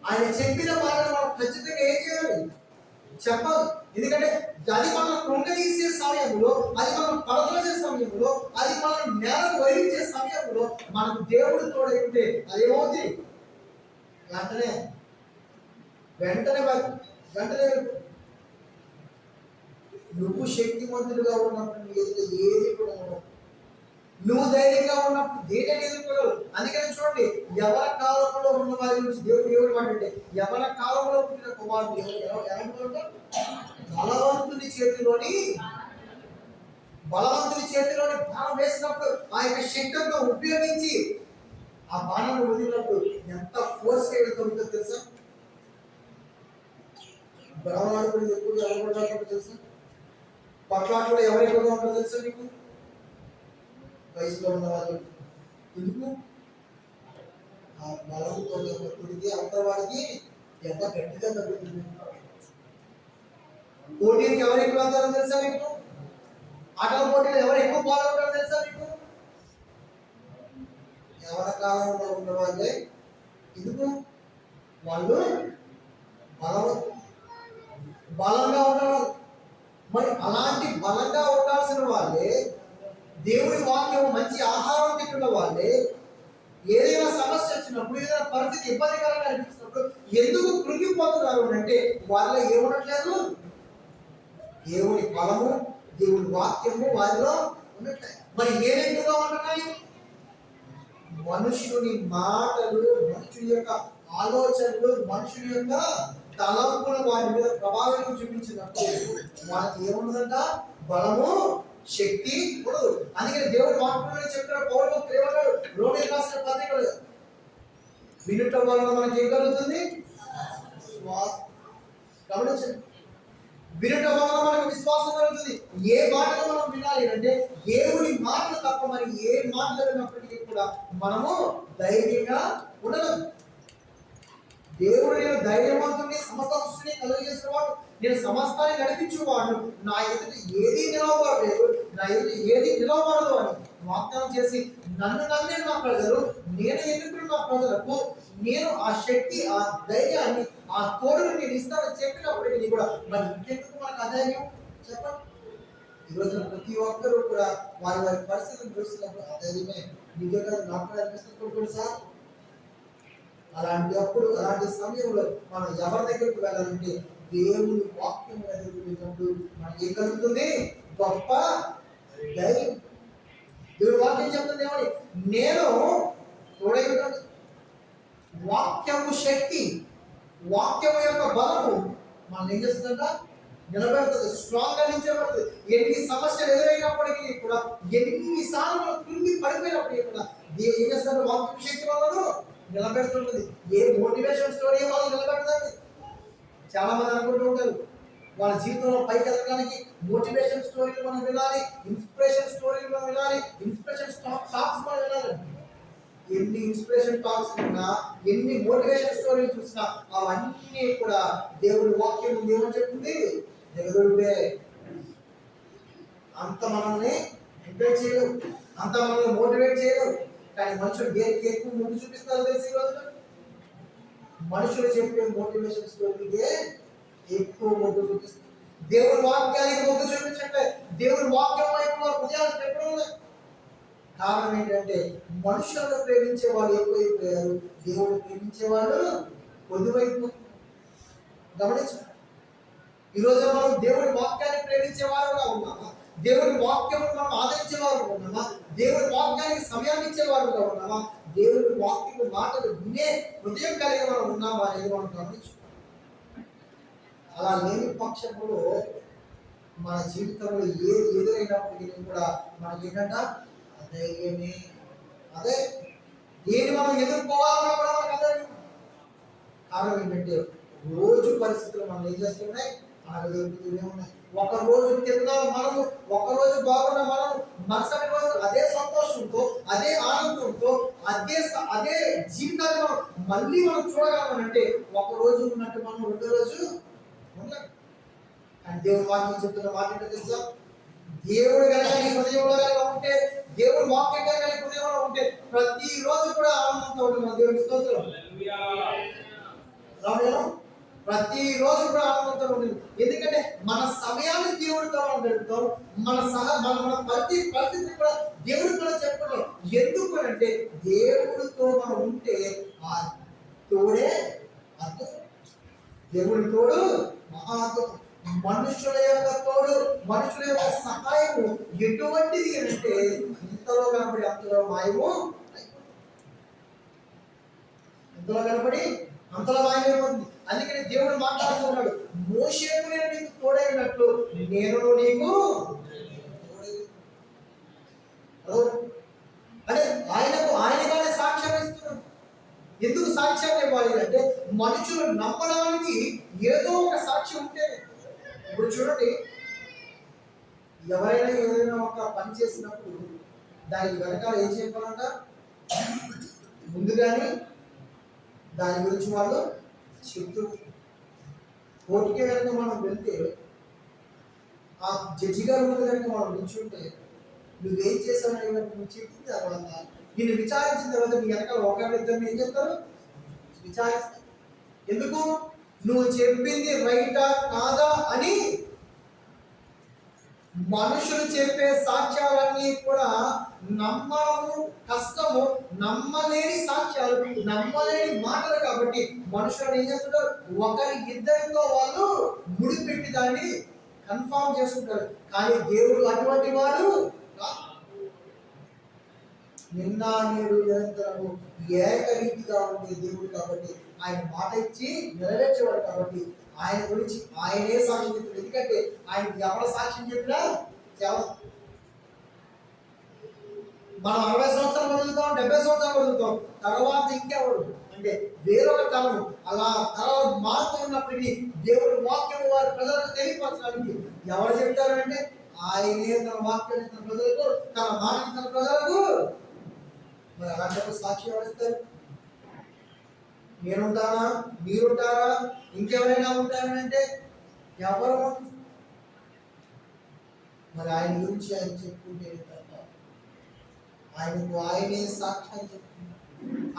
ఆయన చెప్పిన మాటలు మనం ఖచ్చితంగా ఏం చేయాలి? చెప్పాలి. ఎందుకంటే అది మనం కృంగదీసే సమయంలో, అది మనం పడదోసే సమయంలో, అది మనం నేలకు వరించే సమయంలో మనకు దేవుడు తోడైతే అదేమవుతుంది? వెంటనే నువ్వు శక్తివంతుడుగా ఉన్నప్పుడు ఏది కూడా ఉండవు. నువ్వు ధైర్యంగా ఉన్నప్పుడు దేనిని ఎదుర్కోలేవు. అందుకని చూడండి, ఎవరి కాలంలో ఉన్న వారి గురించి దేవుడు మాట్లాడే, ఎవరి కాలంలో పుట్టిన కుమారుడు ఎలా బలవంతుని చేతిలోని బాణం వేసినప్పుడు ఆ యొక్క శక్తితో ఉపయోగించి ఆ బాణాన్ని వదిలినప్పుడు ఎంత ఫోర్స్ వెళ్తుందో తెలుసా? బలవాడు ఎక్కువ ఎవరు తెలుసా? పట్లాట్లో ఎవరు ఎక్కువగా ఉంటారో తెలుసా నీకు? వయసులో ఉన్న వాళ్ళు. ఎందుకు? ఆ బలంతో కొడితే అంతవాడికి ఎంత గట్టిగా తగ్గుతుంది. పోటీకి ఎవరు ఎక్కువ వెళ్తారో తెలుసా మీకు? ఆటల పోటీలు ఎవరు ఎక్కువ పాల్గొంటారో తెలుసా మీకు? యవన కాలంలో ఉన్న వాళ్ళే ఎందుకు వాళ్ళు బలంగా ఉండరు. మరి అలాంటి బలంగా ఉండాల్సిన వాళ్ళే, దేవుడి వాక్యం మంచి ఆహారం తింటున్న వాళ్ళే, ఏదైనా సమస్య వచ్చినప్పుడు, ఏదైనా పరిస్థితి ఇబ్బందికరంగా అనిపిస్తున్నప్పుడు ఎందుకు కృంగిపోతున్నారు అంటే వాళ్ళ ఏముండట్లేదు, దేవుడి బలము, దేవుడి వాక్యము వారిలో ఉండట్లేదు. మరి ఏమేందుగా ఉంటున్నాయి? మనుషుని మాటలు, మనుషుని యొక్క ఆలోచనలు, మనుషుని యొక్క తలంపులు వారి మీద ప్రభావం చూపించినప్పుడు వాళ్ళకి ఏముండదంట, బలము, శక్తి ఉండదు. అందుకని దేవుడు వాక్యంలో చెప్పిన పౌరులు ప్రేమలు రోమి రాసిన పత్రికలు వినుట వలన మనకి ఏం కలుగుతుంది? గమనించండి, వినుట వలన మనకు విశ్వాసం కలుగుతుంది. ఏ మాటలు మనం వినాలి అంటే దేవుడి మాటలు తప్ప మరి ఏ మాటలు విన్నప్పటికీ కూడా మనము ధైర్యంగా ఉండలేము. దేవుడు నేను ధైర్యవంతుని, సమస్త సృష్టిని కలుగజేసిన వాడు, నేను సమస్తాన్ని నడిపించేవాడు, నా ఎదుటి ఏది నిలవబడలేదు, నా ఎదుటి ఏది నిలవబడదు అని వాగ్దానం చేసి నన్ను నమ్మిన నా ప్రజలు, నేను ఎన్నుకున్న నా ప్రజలకు నేను ఆ శక్తి, ఆ ధైర్యాన్ని, ఆ తోడుని నేను ఇస్తానని చెప్పినప్పటికీ కూడా మరి ఇంకెందుకు మనకు అధైర్యం చెప్పండి? ఈ రోజున ప్రతి ఒక్కరూ కూడా వారి వారి పరిస్థితులను చూస్తున్నప్పుడు అధైర్యమే నిజంగా నాకు అనిపిస్తుంది సార్. అలాంటి సమయంలో మనం ఎవరి దగ్గరికి వెళ్ళాలంటే దేవుని వాక్యం ఎదుర్కొనేటప్పుడు మనకి ఏం కలుగుతుంది? గొప్ప ధైర్యం. దేవుడి వాక్యం చెప్తుంది ఏమని? నేను తోడై ఉంటాను. వాక్యము శక్తి, వాక్యము యొక్క బలము మనం ఏం చేస్తుందంట? నిలబెడుతుంది, స్ట్రాంగ్ గా నిలిచబడుతుంది. ఎన్ని సమస్యలు ఎదురైనప్పటికీ కూడా, ఎన్నిసార్లు మనం కృంగి పడిపోయినప్పటికీ కూడా ఏం చేస్తారు? వాక్యం శక్తి వల్ల నిలబెడుతుంటుంది. ఏ మోటివేషన్ స్టోరీ వాళ్ళు నిలబెడతారు. చాలా మంది అనుకుంటూ ఉంటారు వాళ్ళ జీవితంలో పైకి ఎదగడానికి మోటివేషన్ స్టోరీలు మనం వినాలి, ఇన్స్పిరేషన్ స్టోరీలు మనం వినాలి, ఇన్స్పిరేషన్ టాక్స్ మనం వినాలి. ఎన్ని ఇన్స్పిరేషన్ టాక్స్ ఉన్నా, ఎన్ని మోటివేషన్ స్టోరీలు చూసినా అవన్నీ కూడా దేవుడి వాక్యం ఏమని చెప్తుంది? దేవుడే. అంత మనల్ని ఎంకరేజ్ చేయరు, అంత మనల్ని మోటివేట్ చేయరు. కానీ మనుషులు దేనికి ఎక్కువ ముందు చూపిస్తారు తెలిసి ఈ రోజున? మనుషులు చెప్పే మోటివేషన్ స్టోరీకే ఎక్కువ మొగ్గు చూపిస్తారు. దేవుడి వాక్యానికి మొగ్గు చూపించట్లే, దేవుడి వాక్యం వైపు వారు హృదయాలు పెట్టడం లేదు. కారణం ఏంటంటే మనుషులను ప్రేమించే వాళ్ళు ఎక్కువైపోయారు, దేవుడు ప్రేమించే వాళ్ళు కొద్దివైపు. గమనించండి, ఈ రోజు మనం దేవుడి వాక్యాన్ని ప్రేమించే వారుగా ఉన్నామా? దేవుడి వాక్యం మనం ఆదరించే వారు ఉన్నామా? దేవుడి వాక్యానికి సమయాన్ని ఇచ్చే వారుగా ఉన్నామా? దేవుడి వాక్యం మాటలు వినే హృదయం కలిగి మనం ఉన్నామా అనేది మనం గమనించు. అలా లేని పక్షంలో మన జీవితంలో ఏది ఎదురైనప్పటికీ కూడా మనకి ఏంటంట? అధైర్యమే. అదే దేని మనం ఎదుర్కోవాలన్నా కూడా మనకు అధైర్యం. కారణం ఏంటంటే రోజు పరిస్థితులు మనం ఏం చేస్తున్నాయి? మనకు ఎదుర్కొతూనే ఉన్నాయి. ఒక రోజు తిన్నా మనము, ఒక రోజు బాగున్న మనము, మరుసటి రోజు అదే సంతోషంతో, అదే ఆనందంతో, అదే జీవితాన్ని మనం మళ్ళీ మనం చూడగలమనంటే ఒక రోజు ఉన్నట్టు మనం రెండో రోజు ఉండలేం. కానీ దేవుడు వాక్యం చెప్తున్న మాట ఏంటో తెలుసా? దేవుడు కనుక నీ హృదయంలో కనుక ఉంటే, దేవుడు వాక్యం కనుక నీ హృదయంలో ఉంటే ప్రతి రోజు కూడా ఆనందంతో ఉంటుంది. దేవుడి స్తోత్రం. ప్రతి రోజు కూడా ఆనందంతో ఉంటుంది. ఎందుకంటే మన సమయాన్ని దేవుడితో మనం గడుపుతాం, మన ప్రతి పరిస్థితిని కూడా దేవుడికి కూడా చెప్పుకుంటాం. ఎందుకు అంటే దేవుడితో మనం ఉంటే ఆ తోడే అద్భుతం. దేవుడి తోడు మహా అద్భుతం. మనుషుల యొక్క తోడు, మనుషుల యొక్క సహాయము ఎటువంటిది అంటే ఇంతలో కనబడి అంతలో మాయము, ఇంతలో కనబడి అంతలో మాయమైపోతుంది. అందుకని దేవుడు మాట్లాడుతున్నాడు, మోషేకు నేను నీకు తోడైనట్లు నేను నీకు అంటే ఆయనగానే సాక్ష్యం ఇస్తున్నాడు. ఎందుకు సాక్ష్యం ఇవ్వాలి అంటే మనుషులు నమ్మడానికి ఏదో ఒక సాక్ష్యం ఉంటే. ఇప్పుడు చూడండి, ఎవరైనా ఏదైనా ఒక పని చేసినప్పుడు దానికి వెనకాల ఏం చెప్పాలంట? ముందుగానే దాని గురించి వాళ్ళు చెప్తూ, కోర్టుకే కనుక మనం వెళ్తే ఆ జడ్జి గారు ముందు కనుక మనం నిల్చుంటే నువ్వేం చేశావు నువ్వు చెప్పింది తర్వాత నిన్ను విచారించిన తర్వాత నీ వెనకాల ఒకరి ఇద్దరిని ఏం చెప్తారు? విచారిస్తారు. ఎందుకు? నువ్వు చెప్పింది రైటా కాదా అని. మనుషులు చెప్పే సాక్ష్యాలన్నీ కూడా నమ్మడము కష్టము, నమ్మలేని సాక్ష్యాలు, నమ్మలేని మాటలు. కాబట్టి మనుషులు ఏం చేస్తుంటారు? ఒకరి ఇద్దరితో వాళ్ళు ముడిపెట్టి దాన్ని కన్ఫర్మ్ చేసుకుంటారు. కానీ దేవుడు అటువంటి వాడు నిన్న నేడు నిరంతరము ఏకరీతిగా ఉండే దేవుడు. కాబట్టి ఆయన మాట ఇచ్చి నెరవేర్చేవాడు. కాబట్టి ఆయన గురించి ఆయనే సాక్ష్యం చెప్తాడు. ఎందుకంటే ఆయన ఎవరి సాక్ష్యం చెప్పినా చాలా. మనం 60 సంవత్సరాలు బతుకుతాం, 70 సంవత్సరాలు బతుకుతాం, తర్వాత ఇంకెవరు అంటే వేరొక తరం అలా తర్వాత మారుతూ ఉన్నప్పటికీ దేవుడు వాక్యం వారి ప్రజలకు తెలియపరచడానికి ఎవరు చెప్తారు అంటే ఆయనే తన వాక్యాన్ని తన ప్రజలకు, తన మాటని తన ప్రజలకు. మరి అలాంటి సాక్షి ఎవరిస్తారు? నేనుంటానా, మీరుంటారా, ఇంకెవరైనా ఉంటారంటే ఎవరు? మరి ఆయన గురించి ఆయన చెప్పుకుంటే తప్ప ఆయనకు ఆయనే సాక్ష్యం చెప్తున్నాడు.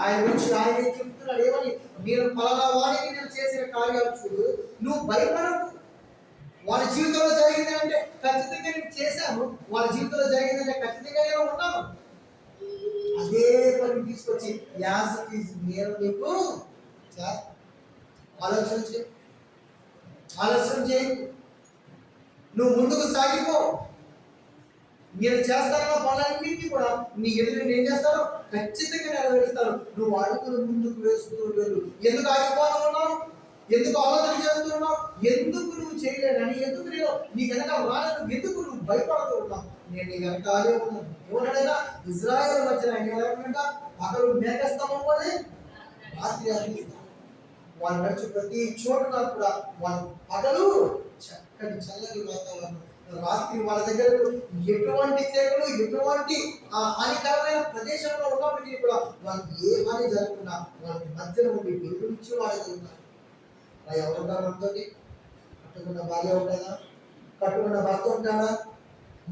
ఆయన గురించి ఆయనే చెప్తున్నాడు. ఏమని? నేను పలానా వారికి నేను చేసిన కార్యాలు చూడు, నువ్వు భయపడకు. వాళ్ళ జీవితంలో జరిగిందంటే ఖచ్చితంగా నేను చేశాను, వాళ్ళ జీవితంలో జరిగిందంటే ఖచ్చితంగా నేను ఉన్నాను. అదే పని తీసుకొచ్చి యాజ్ ఇట్ ఈజ్ నేను నీకు ఆలోచన చేయి. నువ్వు ముందుకు సాగిపో. నేను చేస్తానో పనులన్నింటినీ కూడా నీ ఎదురు నేను ఏం చేస్తాను? ఖచ్చితంగా నెరవేరుస్తాను. నువ్వు అడుగులు ముందుకు వేస్తూ వెళ్ళు. ఎందుకు ఆగిపోతూ ఉన్నావు? ఎందుకు ఆలోచన చేస్తూ ఉన్నావు? ఎందుకు నువ్వు చేయలేదని, ఎందుకు నేను నీ వెనక రాను, ఎందుకు నువ్వు భయపడుతూ ఉన్నావు? నేను నీ వెనకాలే ఉన్నాను. ఎవరైనా ఇజ్రాయేల్ వచ్చిన ఆయన పగలు మేఘస్తంభం వలె, రాత్రి అగ్నిస్తంభం. వాళ్ళు నడిచి ప్రతి చోటున కూడా వాళ్ళు పగలు చక్కటి చల్లని వాతావరణం, రాత్రి వాళ్ళ దగ్గర ఎటువంటి తెగులు, ఎటువంటి హానికరమైన ప్రదేశంలో ఉన్నప్పటికీ కూడా వాళ్ళకి ఏ హాని జరగకుండా వాళ్ళకి మధ్యలో ఉండి వెలుగునిచ్చి వాళ్ళకి ఉన్నారు. ఎవరుంటారు మనతో? కట్టుకున్న భార్య ఉంటుందా? కట్టుకున్న భర్త ఉంటాడా?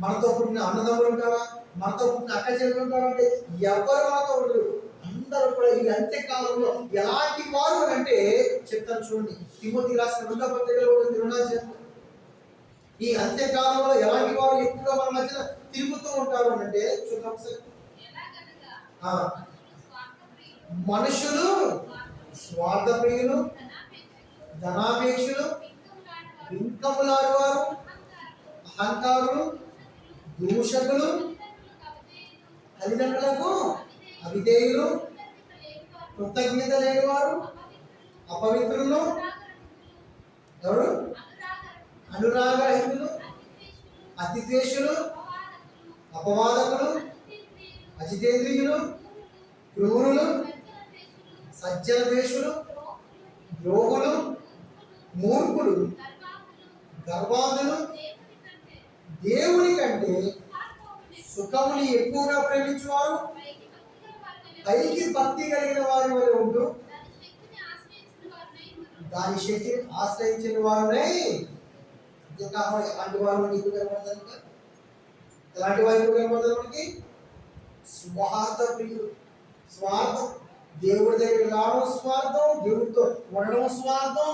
మనతో పుట్టిన అన్నదమ్ములు ఉంటారా? మనతో పుట్టిన అక్క చెల్లెలు ఉంటారా? అంటే ఎవరు మనతో ఉండరు. అందరూ కూడా ఈ అంత్యకాలంలో ఎలాంటి వారు అంటే చెప్తాను చూడండి. తిమోతికి రాసిన 2వ పత్రికలో ఉంటుంది 2వ అధ్యాయం. ఈ అంత్యకాలంలో ఎలాంటి వారు ఎక్కువగా మన మధ్యన తిరుగుతూ ఉంటారు అంటే చూద్దాం ఒకసారి. మనుషులు స్వార్థప్రియులు, ధనాపేక్షులు, ఇంకములాడువారు, అహంకారులు, దూషకులు, తల్లిదండ్రులకు అవిధేయులు, కృతజ్ఞత లేనివారు, అపవిత్రులు, ఎవరు? అనురాగరహితులు, అతిద్వేషులు, అపవాదకులు, అజితేంద్రియులు, క్రూరులు, సజ్జనద్వేషులు, ద్రోహులు, మూర్ఖులు, గర్వాంధులు, దేవుని కంటే సుఖముని ఎక్కువగా ప్రేమించువారు, పైకి భక్తి కలిగిన వారి వల్ల ఉంటూ దాని శక్తిని ఆశ్రయించిన వారునై. ఎలాంటి వారు ఎక్కువ కనబడతారు? ఎలాంటి వారు ఎక్కువ కనబడతారు మనకి? స్వార్థ ప్రియులు. స్వార్థం. దేవుడి దగ్గర రావడం స్వార్థం, దేవుడితో ఉండడం స్వార్థం,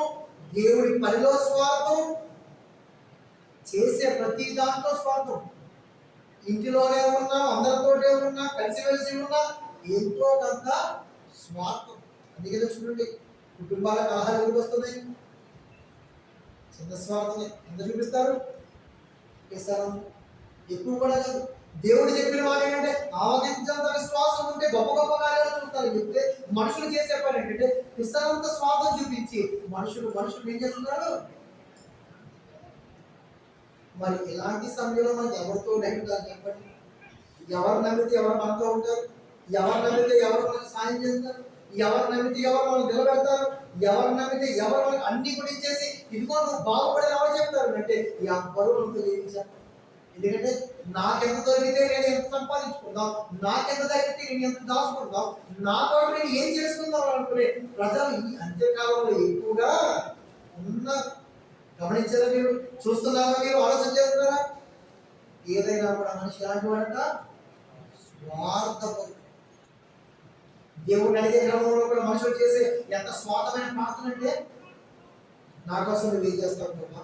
దేవుడి పనిలో స్వార్థం, చేసే ప్రతి దాంట్లో స్వార్థం. ఇంటిలోనే ఉన్నా, అందరితోటే ఉన్నా, కలిసిమెలిసి ఉన్నా ఎంతో కొంత స్వార్థం. అందుకే చూడండి, కుటుంబాల కలహాలు ఎందుకు వస్తున్నాయి? చిన్న స్వార్థమే. ఎందుకు చూపిస్తారు? ఎక్కువ కూడా కాదు. దేవుడు చెప్పిన మాట ఏంటంటే ఆవగించంత విశ్వాసం ఉంటే గొప్ప గొప్ప కార్యాలు చూస్తారు. చెప్తే మనుషులు చేసే పని ఏంటంటే విశ్రాంత స్వార్థం చూపించి మనుషులు ఏం చేస్తున్నారు? మరి ఇలాంటి సమయంలో మనకి ఎవరితో నమ్ముతారు చెప్పండి? ఎవరు నమ్మితే ఎవరు మనతో ఉంటారు? ఎవరు నమ్మితే ఎవరు మనకు సాయం చేస్తారు? ఎవరు నమ్మితే ఎవరు మనం నిలబెడతారు? ఎవరు నమ్మితే ఎవరు మనకు అన్ని కూడా ఇచ్చేసి ఇదిగో నువ్వు బాగుపడేది ఎవరు చెప్తారు అంటే ఎవరు మనకు తెలియజేశారు. ఎందుకంటే నాకెంత దొరికితే నేను ఎంత సంపాదించుకుందాం, నాకెంత దొరికితే నేను ఎంత దాచుకుందాం, నాతో నేను ఏం చేసుకుందాం అనుకునే ప్రజలు ఈ అంత్యకాలంలో ఎక్కువగా ఉన్నారు. గమనించారా? మీరు చూస్తున్నారా? మీరు ఆలోచన చేస్తున్నారా? ఏదైనా కూడా మనిషి ఎలాంటి వాడంట? స్వార్థపరుడు. దేవుడిని అడిగే క్రమంలో కూడా మనుషులు చేసే ఎంత స్వార్థమైన ప్రార్థన అంటే, నా కోసం నువ్వు ఏం చేస్తావు ప్రభా,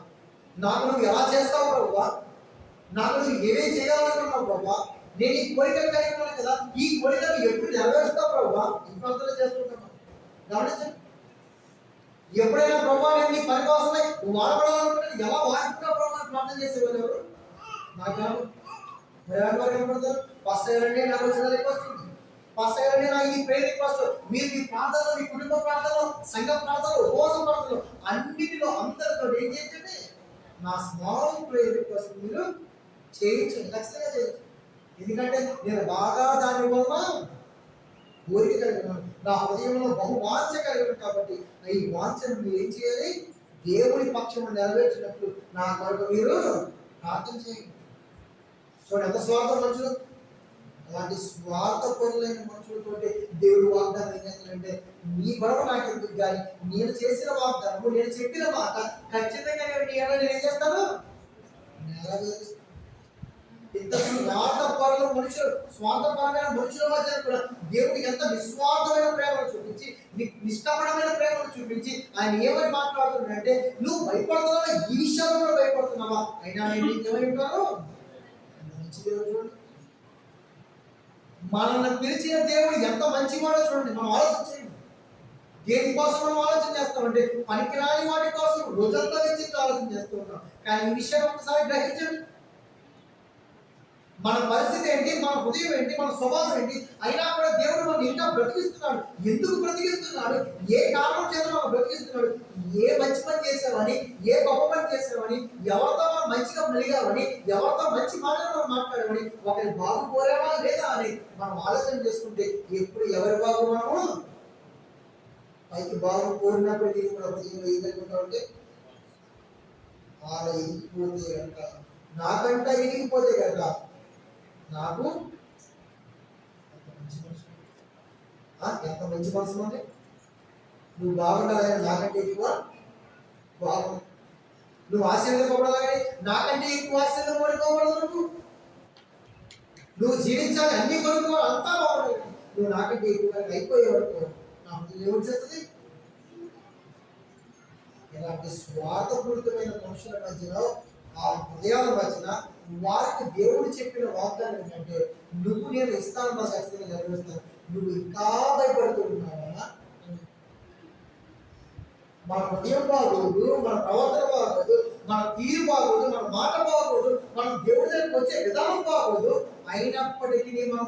నాకు నువ్వు ఎలా చేస్తావు ప్రభా, నాకు నువ్వు ఏమేం చేయాలనుకున్నావు ప్రభా, నేను ఈ కోరికలు కలిగి ఉన్నాను కదా, ఈ కోరికలు ఎప్పుడు నెరవేరుస్తావు ప్రభా, ఈ ప్రార్థన చేస్తుంటాను. గమనించండి, ఎప్పుడైనా ప్రభా నేను నీ పని కోసమే వాడబడాలనుకుంటే ఎలా వాడుకుంటావు ప్రభా ప్రార్థన చేసేవాళ్ళు ఎవరు? నాకు కనపడతారు. ఫస్ట్ అయ్యారంటే నాకు వచ్చిన రిక్వెస్ట్ ఉంది, ఫస్ట్ అయ్యారంటే నాకు ఈ ప్రేయర్ రిక్వెస్ట్. మీరు మీ ప్రాంతాల్లో, మీ కుటుంబ ప్రాంతాల్లో, సంఘ ప్రాంతాల్లో, ఉపవాస ప్రాంతాల్లో అన్నిటిలో అందరితో ఏం చేయండి, నా స్మాల్ ప్రేయర్ రిక్వెస్ట్ మీరు చేయించండి, ఖచ్చితంగా చేయండి. ఎందుకంటే నేను బాగా దాని వల్ల కోరిక కలిగినాను, నా హృదయంలో బహువాంఛ కలిగినాను. కాబట్టి ఈ వాంఛను మీరు ఏం చేయాలి, దేవుడి పక్షం నెరవేర్చినప్పుడు నా కొరకు మీరు ప్రార్థన చేయండి. చూడండి ఎంత స్వార్థం మనుషులు. అలాంటి స్వార్థపరులైన మనుషులతో దేవుడు వాగ్దానం ఏం చేస్తాడంటే, నీ గొడవ నాకు ఎందుకు, కానీ నేను చేసిన వాగ్దానము, నేను చెప్పిన మాట ఖచ్చితంగా నేను ఏం చేస్తాను, నెరవేరుస్తాను. ఇంత స్వార్థపరుల మనుషులు, స్వార్థపరమైన మనుషుల మధ్య కూడా దేవుడికి ఎంత నిస్వార్థమైన ప్రేమను చూపించి, నిష్కపటమైన ప్రేమను చూపించి ఆయన ఏమని మాట్లాడుతున్నాడంటే, నువ్వు భయపడుతున్నావా, ఈ విషయంలో కూడా భయపడుతున్నావా, అయినా నేను ఏమై ఉంటాను. మంచి దేవుడు చూడండి, మనల్ని పిలిచిన దేవుడు ఎంత మంచివాడో చూడండి. మనం ఆలోచించండి, దేనికోసం మనం ఆలోచన చేస్తామంటే పనికిరాని వాటి కోసం రోజంతా వెచ్చించి ఆలోచన చేస్తూ ఉంటాం. కానీ ఈ విషయం ఒకసారి గ్రహించండి, మన పరిస్థితి ఏంటి, మన హృదయం ఏంటి, మన స్వభావం ఏంటి, అయినా కూడా దేవుడు మనం ఇంకా బ్రతికిస్తున్నాడు. ఎందుకు బ్రతికిస్తున్నాడు, ఏ కారణం చేత మనం బ్రతికిస్తున్నాడు, ఏ మంచి పని చేసామని, ఏ గొప్ప పని చేసామని, ఎవరితో మనం మంచిగా మెలిగామని, ఎవరితో మంచి మాటలు మనం మాట్లాడమని, ఒకరి బాగు కోరామా లేదా అని మనం ఆలోచన చేసుకుంటే ఎప్పుడు ఎవరి బాగు మనము పైకి బాగు కోరినప్పుడు కూడా హృదయంలో ఏదనుకుంటామంటే వాళ్ళ ఎదిగిపోతే కనుక, నాకంట ఎదిగిపోతే కనుక నాకు ఎంత మంచి మనసు ఉంది, నువ్వు బాగుండాలని నాకంటే ఎక్కువ బాగు, నువ్వు ఆశీర్వదింపబడాలి కానీ నాకంటే ఎక్కువ ఆశీర్వదింపబడకూడదు, నువ్వు జీవించాలి అన్ని కొనుక్కోవాలి అంతా బాగుండాలి, నువ్వు నాకంటే ఎక్కువ అయిపోయే వరకు నాకు ఏమి చేస్తుంది. ఇలాంటి స్వార్థపూరితమైన మనుషుల మధ్యలో, ఆ హృదయాల మధ్యన వారికి దేవుడు చెప్పిన వాగ్దానం ఏంటంటే, నువ్వు నేను ఇస్తాను, నా ఖచ్చితంగా నెరవేరుస్తాను. నువ్వు ఇంకా భయపడుతూ ఉన్నావా, మన హృదయం బాగోదు, మన ప్రవర్తన బాగోదు, మన తీరు బాగోదు, మన మాట బాగోదు, మనం దేవుడి దగ్గరికి వచ్చే విధానం బాగోదు, అయినప్పటికీ మనం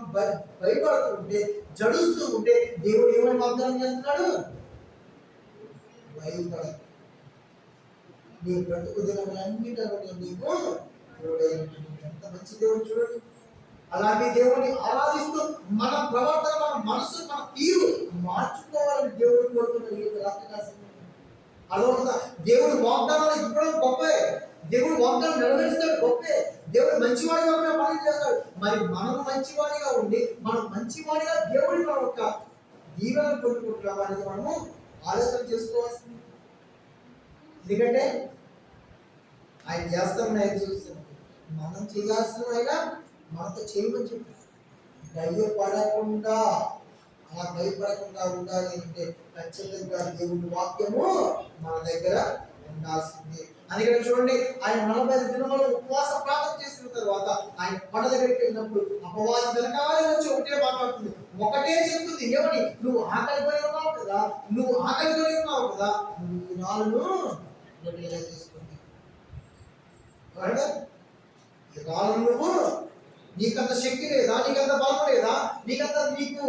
భయపడుతూ ఉంటే, జడుస్తూ ఉంటే దేవుడు ఏమని వాగ్దానం చేస్తున్నాడు, భయపడ నీ బ్రతుకు దినములన్నిటిలో నీకు ఎంత మంచి దేవుడు చూడండి. అలాంటి దేవుడిని ఆరాధిస్తూ మన ప్రవర్తన, మన మనసు, మన తీరు మార్చుకోవాలని దేవుడు కోరుతున్న అలా దేవుడు వాగ్దానాలు ఇవ్వడం గొప్పే, దేవుడు వాగ్దానం నెరవేరుస్తాడు గొప్పే, దేవుడు మంచివాడిగా కూడా పని చేస్తాడు. మరి మనం మంచివాడిగా ఉండి, మనం మంచివాడిగా దేవుడి యొక్క దీవెనలు పొందుకుంటున్నాం అనేది మనము ఆలోచన చేసుకోవాల్సింది. ఎందుకంటే ఆయన చేస్తామని ఆయన చూస్తాం, మనం చేయాల్సిన ఆయన మనతో చేయమని చెప్పి భయపడకుండా, అలా భయపడకుండా ఉండాలి అంటే ఖచ్చితంగా దేవుడి వాక్యము మన దగ్గర ఉండాల్సింది. అందుకని చూడండి, ఆయన 45 దినములు ఉపవాస ప్రార్థన చేసిన తర్వాత ఆయన కొండ దగ్గరికి వెళ్ళినప్పుడు అపవాది వెనకాల వచ్చి ఒకటే మాట్లాడుతుంది, ఒకటే చెప్తుంది, ఏమని, నువ్వు ఆకలిపోయి ఉన్నావు కదా, నువ్వు ఆకలిపోయి ఉన్నావు కదా, నువ్వు ఈ నాలుగు రొట్టెలుగా చేసుకుంది, ఈ నాలుగు నువ్వు, నీకంత శక్తి లేదా, నీకంత బలం లేదా, నీకు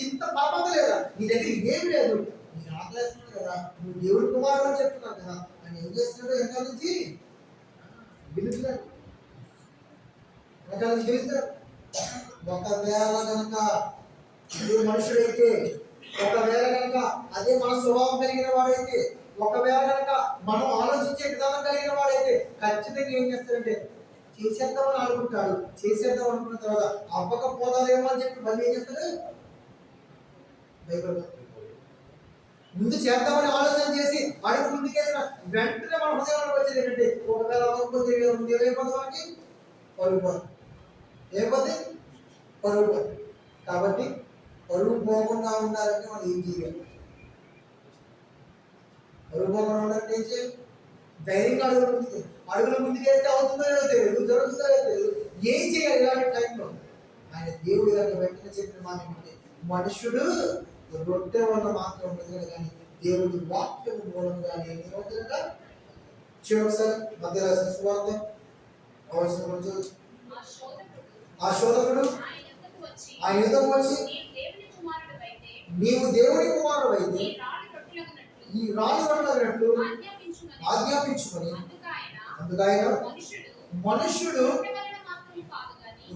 ఇంత పాపత లేదా, నీ దగ్గర ఏం లేదు, నీకు ఆకలేస్తున్నాడు కదా, నువ్వు దేవుడి కుమారుడు అని చెప్తున్నావు కదా అని ఏం చేస్తున్నాడు, వెనకాల నుంచి గెలుస్తున్నాడు, వెనకాల నుంచి గెలుస్తున్నాడు. ఒకవేళ కనుక మనుషుడైతే, ఒకవేళ కనుక అదే మన స్వభావం కలిగిన వాడైతే, ఒకవేళ కనుక మనం ఆలోచించే విధానం కలిగిన వాడైతే ఖచ్చితంగా ఏం చేస్తాడంటే చేసేద్దామని అనుకుంటాడు. చేసేద్దాం అనుకున్న తర్వాత అవ్వకపోదాదేమో అని చెప్పి మళ్ళీ ఏం చేస్తాడు, భయపడతాడు. ముందు చేద్దామని ఆలోచన చేసి అడుగు ముందుకేసిన వెంటనే మన హృదయంలో వచ్చేది ఏంటంటే, ఒకవేళ అవ్వకపోతే ముందు ఏమైపోతుంది, మనకి పరుగుపోతుంది, ఏమైపోతే పరుగుపోతుంది. కాబట్టి పరువు పోకుండా ఉండాలంటే మనం ఏం చేయాలి? పరువు పోకుండా ఉండాలంటే ఏం చేయాలి? ధైర్యంగా అడుగులు ముందుకేస్తే అవుతుందో లేదో తెలియదు, జరుగుతుందో లేదో తెలియదు. ఏం చేయాలి ఇలాంటి టైంలో? ఆయన దేవుడు గారి వెంటనే చెప్పిన మాట ఏమంటే, మనుషుడు రొట్టె వల్ల మాత్రం ఉండదు కానీ దేవుడి వాక్యం మూలంగా ఏమవుతుందట? ఒకసారి మధ్య రాసిన సువార్త అవసరం కొంచెం. ఆ శోధకుడు ఆయన యుద్ధకు వచ్చి, నీవు దేవుడి కుమారుడు అయితే ఈ రాళ్ళు రొట్టెలగినట్లు ఆజ్ఞాపించుకొని, అందుకైన మనుష్యుడు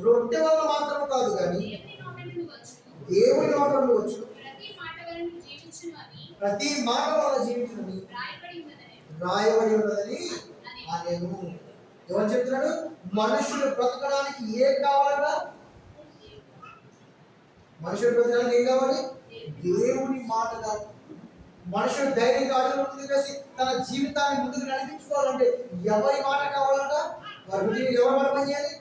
రొట్టె వల్ల మాత్రం కాదు కానీ దేవుని నోట నుండి వచ్చు ప్రతి మాట వల్ల జీవించునని రాయబడి ఉన్నదని నేను. ఎవరు చెప్తున్నాడు? మనుషులు బ్రతకడానికి ఏం కావాలన్నా, మనుషులు బ్రతకడానికి ఏం కావాలి? దేవుని మాట కావాలి. మనుషులు ధైర్యంగా అడుగులు ముందుకు వేసి తన జీవితాన్ని ముందుకు నడిపించుకోవాలంటే ఎవరి మాట కావాలంట? వారి ఎవరి మాట పనిచేయాలి?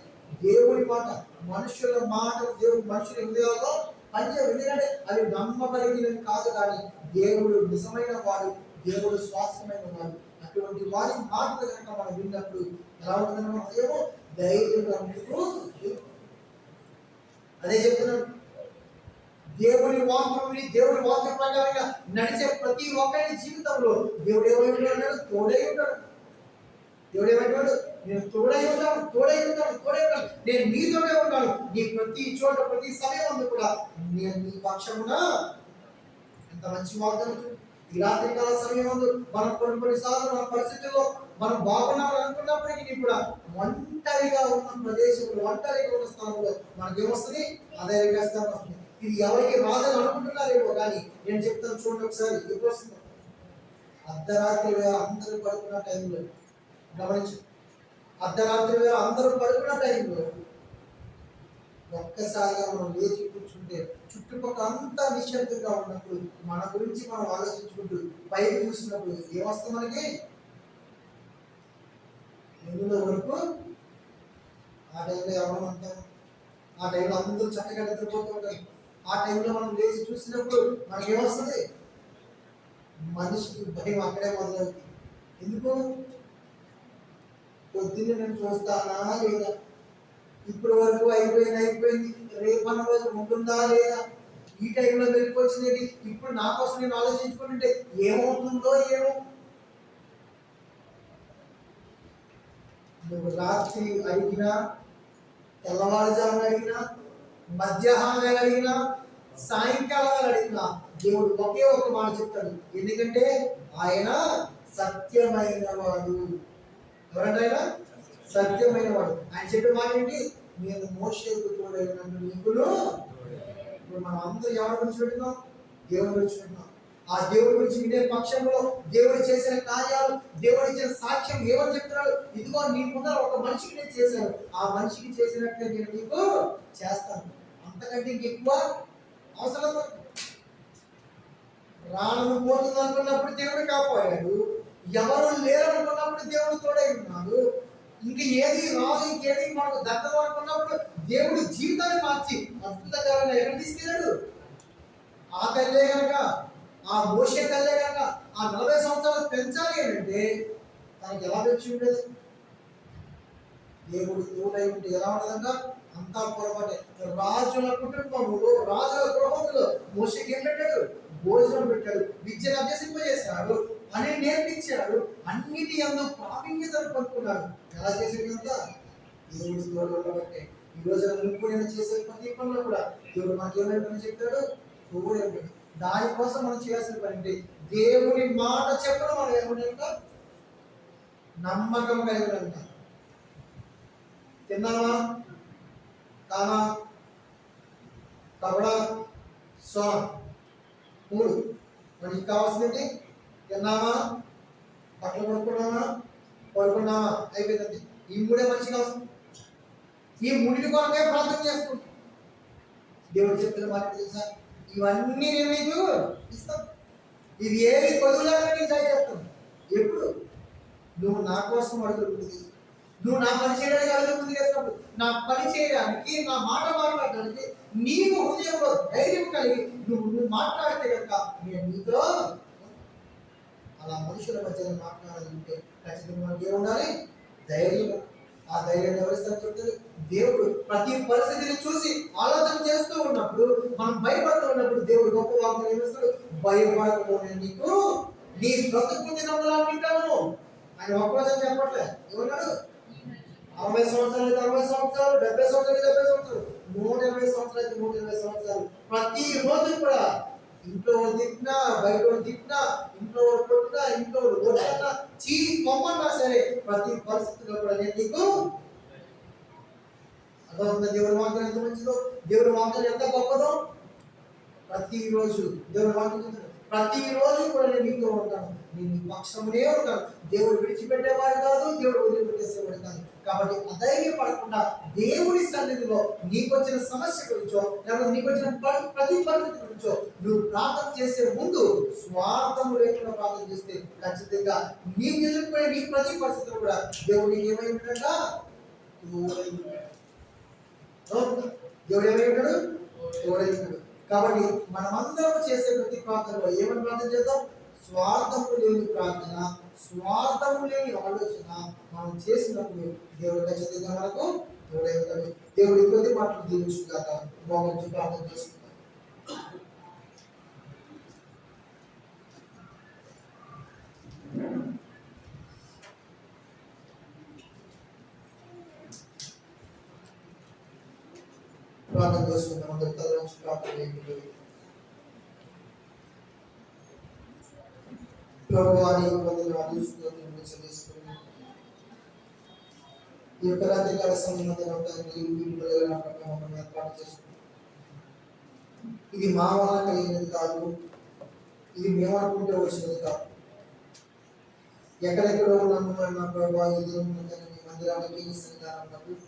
దేవుడి మాట. మనుషుల మాట దేవుడు మనుషుల హృదయాల్లో పనిచేయాలి. ఎందుకంటే అవి నమ్మగలిగినవి కాదు, కానీ దేవుడు నిజమైన వాడు, దేవుడు స్వాస్థ్యమైన వాడు. అటువంటి వారి మాటలు కనుక మనం విన్నప్పుడు ఎలా ఉంటుందని మనం ఏమో ధైర్యంగా ముందుకు. అదే చెప్తున్నాడు, దేవుని వాక్యం విని దేవుడి వాక్య ప్రకారంగా నడిచే ప్రతి ఒక్కరి జీవితంలో దేవుడు ఏమై ఉంటాడు? తోడై ఉంటాడు. దేవుడు ఏమంటాడు? నేను తోడై ఉంటాను, తోడై ఉంటాను, తోడై ఉంటాను, నేను నీతోనే ఉంటాను. నీ ప్రతి చోట ప్రతి సమయం కూడా నేను నీ పక్షమున. ఎంత మంచి వాగ్దానం! ఈ రాత్రి కాల సమయం మనం కొన్నిసార్లు మన పరిస్థితుల్లో మనం బాగున్నామని అనుకున్నప్పటికీ కూడా ఒంటరిగా ఉన్న ప్రదేశంలో, ఒంటరిగా ఉన్న స్థలంలో మనకేమొస్తుంది? అదే కష్టం వస్తుంది. ఇది ఎవరికి రాదని అనుకుంటున్నారేమో, కానీ నేను చెప్తాను చూడండి ఒకసారి. ఎప్పుడు వస్తుంది? అర్ధరాత్రి వేళ అందరూ పడుకున్న టైంలో గమనించు. అర్ధరాత్రి వేళ అందరూ పడుకున్న టైంలో ఒక్కసారిగా మనం లేచి కూర్చుంటే చుట్టుపక్కల అంతా నిశ్శబ్దంగా ఉన్నప్పుడు మన గురించి మనం ఆలోచించుకుంటూ పైకి చూసినప్పుడు ఏమొస్తుంది మనకి? ఎందులో వరకు ఆ టైంలో ఎవరు అంటాం? ఆ టైంలో అందరూ చక్కగా నిద్రపోతూ ఉంటారు. ఆ టైంలో మనం లేచి చూసినప్పుడు మనకి ఏమొస్తుంది? మనిషికి భయం అక్కడే మొదలవుతుంది. ఎందుకు? పొద్దున్నే నేను చూస్తానా లేదా, ఇప్పటి వరకు అయిపోయింది, రేపు అన్న రోజు ఉంటుందా లేదా, ఈ టైంలో వెళ్ళిపోయింది, ఇప్పుడు నా కోసం నేను ఆలోచించుకుంటుంటే ఏమవుతుందో ఏమో. నువ్వు రాత్రి అడిగినా, తెల్లవారుజామున అడిగినా, మధ్యాహ్నం అడిగినా, సాయంకాలం అడిగినా దేవుడు ఒకే ఒక మాట చెప్తాడు. ఎందుకంటే ఆయన సత్యమైన వాడు. ఎవరంటే ఆయన సత్యమైన వాడు. ఆయన చెప్పే మాట ఏంటి? నేను మోషేకు తోడైనట్టు నీకును. ఇప్పుడు మనం అందరూ ఎవరి గురించి పెట్టున్నాం? దేవుడి గురించి పెట్టున్నాం. ఆ దేవుడి గురించి వినే పక్షంలో దేవుడు చేసిన కార్యాలు, దేవుడు ఇచ్చిన సాక్ష్యం ఏమని చెప్తున్నాడు? ఇదిగో నీ ముందర ఒక మనిషికి నేను చేశాను, ఆ మనిషికి చేసినట్లే నేను నీకు చేస్తాను. అంతకంటే ఇంకెక్కువ అవసరం. ప్రాణము పోతుంది అనుకున్నప్పుడు దేవుడు కాపాడాడు, ఎవరు లేరు అనుకున్నప్పుడు దేవుడు తోడై ఉన్నాడు. ఇంక ఏది రాదు, ఇంకేది మనకు దక్కదు అనుకున్నప్పుడు దేవుడు జీవితాన్ని మార్చి అద్భుతకరంగా ఎక్కడ తీసుకెళ్ళాడు? ఆ తల్లే కనుక, ఆ మోషే తల్లే కనుక ఆ 40 సంవత్సరాలు పెంచాలి అంటే తనకి ఎలా పెంచి ఉండేది? దేవుడు తోడై ఉంటే ఎలా ఉండదంట? అంతా పొరపాటే. రాజుల కుటుంబములో, రాజుల గృహంలో మోషేకి ఏం పెట్టాడు? భోజనం పెట్టాడు, విద్యను అభ్యసింపజేశాడు, అని నేర్పించాడు, అన్నిటి యందు ప్రావీణ్యతను పట్టుకున్నాడు. ఎలా చేసేదంతా? దేవుడు తోడు ఉండబట్టే ఈ రోజు ముప్పు నేను చేసే ప్రతి పనులు కూడా దేవుడు మనకి ఏమైనా పని చెప్తాడు? తోడు. దానికోసం మనం చేయాల్సిన పని ఏంటి? దేవుని మాట చెప్పడం మనం ఏమంటా? నమ్మకం కలిగినంత. తిన్నావా, కానా, కబడా, స్వరం, 3. మనకి కావాల్సింది తిన్నావా, బట్టలు కొనుక్కున్నావా, పడుకున్నావా, అయిపోయిందండి. ఈ 3 మనిషి కావాల్సింది. ఈ 3 కొరకే ప్రార్థన చేసుకుంటాం. దేవుడు చెప్పిన మాట తెలుసా? ఇవన్నీ నేను మీకు ఇస్తాను, ఇది ఏది పొదువులాగా నేను చేస్తాను. ఎప్పుడు నువ్వు నా కోసం అడుగుతుంది, నువ్వు నా పని చేయడానికి అడుగుతుంది చేసినప్పుడు నా పని చేయడానికి, నా మాట మాట్లాడడానికి నీవు హృదయంలో ధైర్యం కలిగి నువ్వు మాట్లాడితే కనుక నేను నీతో అలా మనుషుల మధ్య మాట్లాడాలంటే ఖచ్చితంగా మనకి ఏముండాలి? ధైర్యం. ఆ ధైర్యాన్ని ఎవరిస్తారు చెప్తారు? దేవుడు ప్రతి పరిస్థితిని చూసి ఆలోచన చేస్తూ ఉన్నప్పుడు, మనం భయపడుతూ ఉన్నప్పుడు దేవుడు గొప్ప వాగ్దానం ఏమిస్తాడు? భయపడకపోతే నీకు నీ బ్రతుకు దినములు వింటాను. ఆయన ఒక్కరోజు చెప్పట్లే. ఏమన్నాడు? 60 సంవత్సరాలు 60 సంవత్సరాలు, 70 సంవత్సరాలు 70 సంవత్సరాలు, 120 సంవత్సరాలు 120 సంవత్సరాలు, ప్రతి రోజు కూడా ఇంట్లో తిట్టినా, బయట తిట్టినా, ఇంట్లో కొట్టినా, ఇంట్లో కొట్టినా, చీ కొమ్మన్నా సరే ప్రతి పరిస్థితిలో కూడా నేను నీకు అర్థమవుతుంది. దేవుడి వాగ్దానం ఎంత మంచిదో, దేవుడి వాగ్దానం ఎంత గొప్పదో. ప్రతిరోజు దేవుడి వాగ్దానం, ప్రతిరోజు కూడా నేను నీతో ఉంటాను, నేను నీ పక్షమునే ఉంటాను. దేవుడు విడిచిపెట్టేవాడు కాదు, దేవుడు వదిలిపెట్టేసేవాడు కాదు. కాబట్టి అధైర్యపడకుండా దేవుడి సన్నిధిలో నీకు వచ్చిన సమస్య గురించో, లేకపోతే నీకు వచ్చిన ప్రతి పరిస్థితి గురించో నువ్వు ప్రార్థన చేసే ముందు స్వార్థము లేకుండా ప్రార్థన చేస్తే ఖచ్చితంగా నీకు ఎదుర్కొనే నీ ప్రతి పరిస్థితులు కూడా దేవుడు నీకు ఏమై ఉంటాడా? దేవుడు ఏమై ఉంటాడు? తోడై ఉంటాడు. కాబట్టి మనమందరం చేసే ప్రతి ప్రార్థనలో ఏమని ప్రార్థన చేద్దాం? స్వార్థము లేని ప్రార్థన, స్వార్థము లేని ఆలోచన మనం చేసినప్పుడు దేవుడు ఖచ్చితంగా మనకు తోడై ఉంటాడు. దేవుడు కొద్ది మాటలు దీవించుగాక. బాగుంది ప్రార్థన చేసుకుంటాం. ప్రార్థన చేసుకుందాం. అందరి తల నుంచి ప్రార్థన చేయండి. ప్రభువాని వందనాలు స్తుతులు చెల్లిస్తున్నాను. ఈ యొక్క రాత్రి కాల సమయంలో ఏర్పాటు చేసుకున్నాం. ఇది మా వల్ల కలిగినది కాదు, ఇది మేము అనుకుంటే వచ్చినది కాదు. ఎక్కడెక్కడో ఉన్నాము నా ప్రభావ ఇది మీ మందిరానికి సన్నిధానం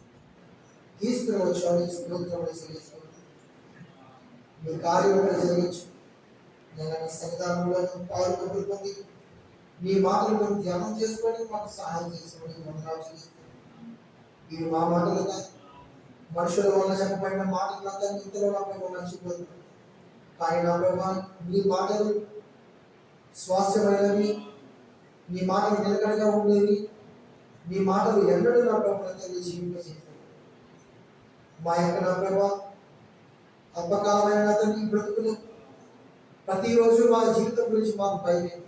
తీసుకుని వచ్చాను. ఈ స్తోత్రం చెల్లిస్తున్నాను. మీ కార్యం జరిగించు. నేను నీ సన్నిధానంలో పాల్గొని పొంది నీ మాటలు మేము ధ్యానం చేసుకొని మాకు సహాయం చేసుకొని వందనాలు చెల్లిస్తున్నాను. ఇవి మా మాటలు కాదు, మనుషుల వల్ల చెప్పబడిన మాటలంతా ఇంతలో నా ప్రభావం నచ్చిపోతుంది. కానీ నా ప్రభావం నీ మాటలు స్వాస్థ్యమైనవి, నీ మాటలు నిలకడగా ఉండేవి, నీ మాటలు ఎన్నడూ నా ప్రభావం జీవింపజేస్తాయి. మా యొక్క నా ప్రభావ అల్పకాలమైన నీ బ్రతుకులు ప్రతిరోజు మా జీవితం గురించి మాకు భయం.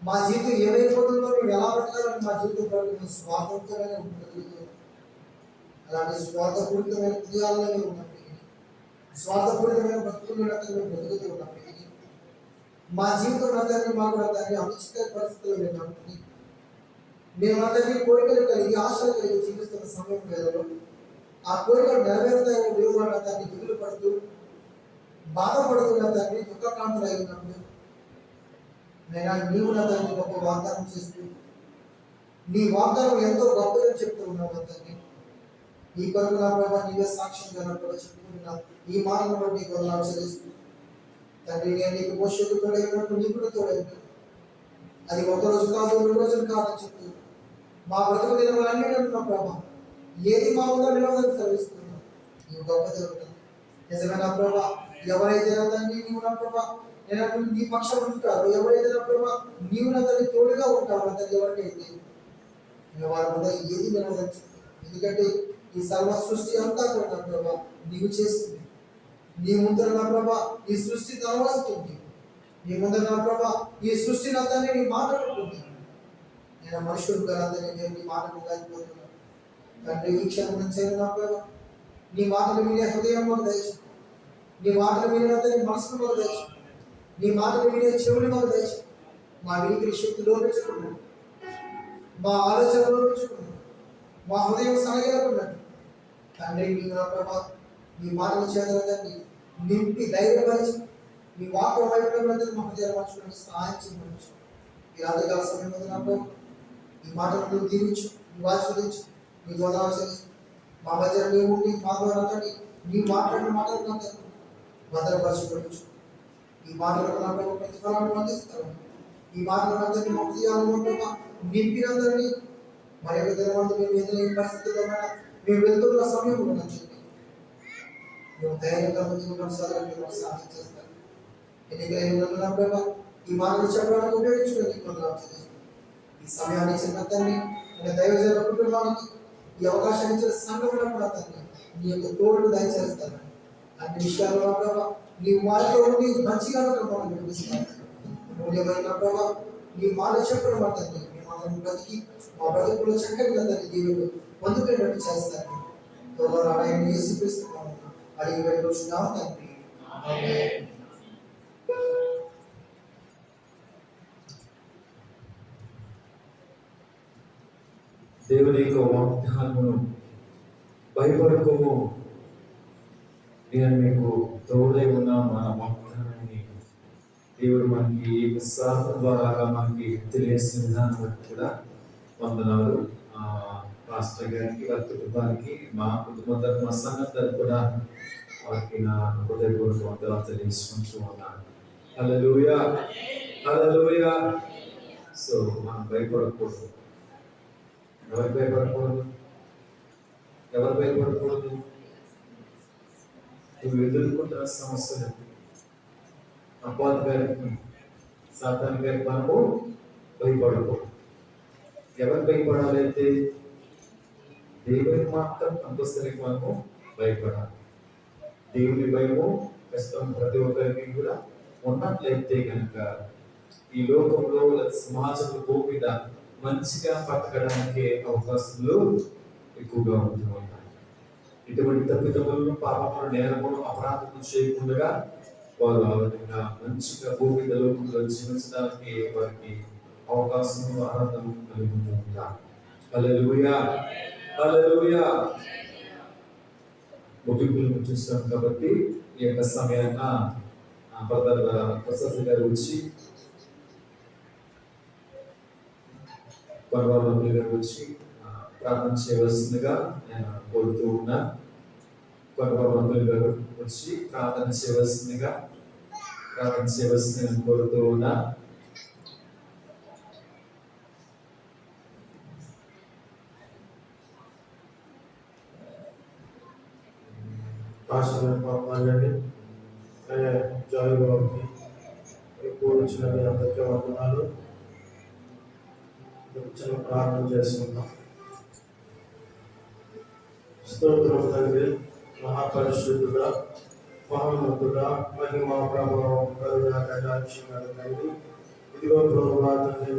మా జీవితం ఏమైపోతుందో మేము ఎలా బతకాలని మా జీవితం బ్రతుకు స్వాతంత్రమైన బ్రతుకుతుంది. అలాంటి స్వార్థపూరితమైన హృదయాలలో మేము ఉన్నప్పటికీ, స్వార్థపూరితమైన బ్రతుకులు మేము బ్రతుకుతూ ఉన్నప్పటికీ, మా జీవితం అందరినీ మాకు అందరినీ అనిశ్చిత పరిస్థితుల్లో ఉన్నప్పటికీ, మేము అందరినీ కోరికలు కలిగి ఆశలు కలిగి జీవిస్తున్న సమయం వేళలో ఆ కోరికలు నెరవేరుతాయో లేవు అన్న దాన్ని దిగులు పడుతూ బాధపడుతున్న దాన్ని దుఃఖకాంతులు అయినప్పుడు నేను నీవు నా దాన్ని గొప్ప వాగ్దానం చేస్తూ నీ వాగ్దానం ఎంతో గొప్పగా చెప్తూ ఉన్నావు. దాన్ని నీ కొరకు నా ప్రభావ నీవే సాక్ష్యంగా నా ప్రభావ చెప్పుకుంటున్నా. ఈ మాటను బట్టి నీకు వందనాలు చెల్లిస్తున్నాను. తండ్రి నేను నీకు మోషకు తోడైనట్టు నీకు కూడా తోడైనా అది ఒక రోజు కాదు, 2 రోజులు కాదని చెప్తూ మా బ్రతుకు దినములన్నీ నా ప్రభావ ఏది మా ముందు నిలవదని సెలవిస్తున్నావు. నీవు గొప్ప దేవుడు, నిజమైన ప్రభావ. ఎవరైతే నా తండ్రి నీవు నా ప్రభావ నేను నీ పక్షం ఉంటారు, ఎవరైతే నా ప్రభావ నీవు నా తల్లి తోడుగా ఉంటావు నా తల్లి ఎవరికైతే వారి ముందు ఏది నిలవదని చెప్తాను. ఎందుకంటే ఈ సర్వ సృష్టి అంతా కూడా నా ప్రభావ నీవు చేస్తుంది. నీ ముందర నా ప్రభావ ఈ సృష్టి తలవస్తుంది. నీ ముందర నా ప్రభావ ఈ సృష్టిని అంతాన్ని నీ మాట్లాడుతుంది. నేను మనుషులు కలందరినీ నేను నీ మాటలు కలిగిపోతున్నాను. తండ్రి ఈ క్షణం నుంచి నా ప్రభావ నీ మాటలు వినే హృదయం మాకు దయచు, నీ మాటలు వినే మనసును మాకు దయచు, నీ మాటలు వినే చెవులు మాకు దయచు. మా వినికిడి శక్తి లోపించుకున్నాను, మా ఆలోచన లోపించుకున్నాను, మా హృదయం సనగలకున్నాను. తండ్రి నీ నా ప్రభావ నీ మాటలు చేతని నింపి ధైర్యపరిచి నీ వాక్యం వైపు మా హృదయాలు మార్చుకుని సహాయం చేయవచ్చు. ఈ రాత్రికాల సమయంలో నా ప్రభావ ఈ మాటలు నువ్వు దీవించు, నువ్వు ఆశీర్వదించు, నీ గోదావరి మా మధ్య నీవు ఉండి మా ద్వారా నీ మాట్లాడిన మాటలు భద్రపరచుకోవచ్చు. ఈ మాటలకు నా ప్రభావ ప్రతిఫలాన్ని అందిస్తాను. ఈ మాటలందరినీ మా హృదయాలను నింపినందరినీ మరి యొక్క దినమంతా మేము ఏదైనా ఈ పరిస్థితుల్లో మేము వెళ్తున్న సమయంలో తండ్రి మేము ధైర్యంగా ముందుకు కొనసాగాలని మేము సాధించేస్తాం. ఎన్నికైనా ప్రభావ ఈ మాటలు చెప్పడానికి ఉపయోగించుకొని ఈ సమయాన్ని ఇచ్చిన తండ్రి దైవజన కుటుంబానికి ఈ అవకాశాన్ని ఇచ్చిన సంఘంలో కూడా తండ్రి నీ యొక్క తోడు దయచేస్తాను. అన్ని విషయాల్లో ప్రభావ నీ మాటలో ఉండి మంచిగా ప్రభావం వినిపిస్తాను. మూల్యమైన ప్రభావ నీ మాట చెప్పడం తండ్రి మేము బ్రతికి మా బ్రతుకులో చక్కటి తండ్రి దేవుడు పొందుకునేటట్టు చేస్తాను. త్వరలో ఆయన యేసుక్రీస్తున్నాము అడిగి వెళ్ళొచ్చున్నాము తండ్రి. ఆమేన్. దేవుని యొక్క వాగ్దానమును భయపడకము, నేను మీకు తోడై ఉన్న మన వాగ్దానాన్ని దేవుడు మనకి సాధన ద్వారా మనకి తెలియజేసిన విధానం బట్టి కూడా వందనాలు. పాస్టర్ గారికి, వారి కుటుంబానికి, మా కుటుంబం తరఫున, మా సంఘం తరఫున కూడా వారికి నా హృదయపూర్వక వందనాలు తెలియజేసుకుంటూ ఉన్నాను. హల్లెలూయా, హల్లెలూయా. సో మనం భయపడకూడదు. ఎవరు భయపడకూడదు? ఎవరు భయపడకూడదు? నువ్వు ఎదుర్కొంటున్న సమస్యలు అపాధి గారికి, సాతాను గారికి మనము భయపడకూడదు. ఎవరు భయపడాలైతే దేవునికి మాత్రం అంతస్తులకి మనము భయపడాలి. దేవుని భయము కష్టం ప్రతి ఒక్కరికి కూడా ఉన్నట్లయితే కనుక ఈ లోకంలో సమాజంలో భూమిద మంచిగా బతకడానికి అవకాశాలు ఎక్కువగా ఉంటూ ఉంటాయి. ఇటువంటి తప్పిదములను, పాపములు, నేరములు, అపరాధములు చేయకుండా వారు ఆ విధంగా మంచిగా భూమిద లోకంలో జీవించడానికి వారికి అవకాశం, ఆనందం కలిగి ఉంటారు. హల్లెలూయా, హల్లెలూయా. ముగింపులను చూస్తాం కాబట్టి ఈ యొక్క సమయాన్న బ్రదర్ ప్రసాద్ గారు వచ్చి, పర్వాలంతులు గారు వచ్చి ప్రార్థన చేయవలసిందిగా నేను కోరుతూ ఉన్నా. పర్వాలంతులు గారు వచ్చి ప్రార్థన చేయవలసిందిగా కోరుతూ ఉన్నా. మాట్లాడండి. జాయ్ బాబుకి ఎక్కువ వచ్చిన అందరికీ వందనాలు. చిన్న ప్రార్థన చేసుకుందాం. స్తోత్రం తండ్రి, మహాపరిశుద్ధుడా, మహోన్నతుడా, మహిమా ప్రభావం కరుణ కటాక్షం తండ్రి. ఇదిగో ప్రభువా తండ్రి,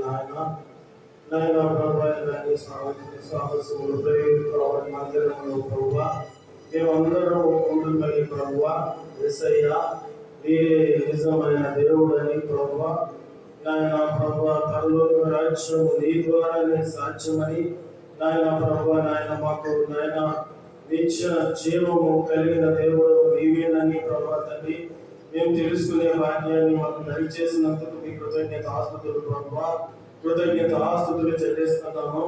నాయన ప్రభావాన్ని సాహసములు ప్రయోగ మందిరంలో ప్రభువా మేమందరం ఉండుకొని ప్రభువా యేసయ్యా మీరే నిజమైన దేవుడని ప్రభువా నాయన ప్రభువా పరలోక రాజ్యము నీ ద్వారానే సాధ్యమని నాయన ప్రభువా నాయన మాకు నాయన నిత్య జీవము కలిగిన దేవుడు నీవేనని ప్రభువా తండ్రి మేము తెలుసుకునే భాగ్యాన్ని మాకు దయచేసినందుకు మీ కృతజ్ఞతాస్తుతులు ప్రభువా, కృతజ్ఞతాస్తుతులు చెల్లిస్తున్నాము.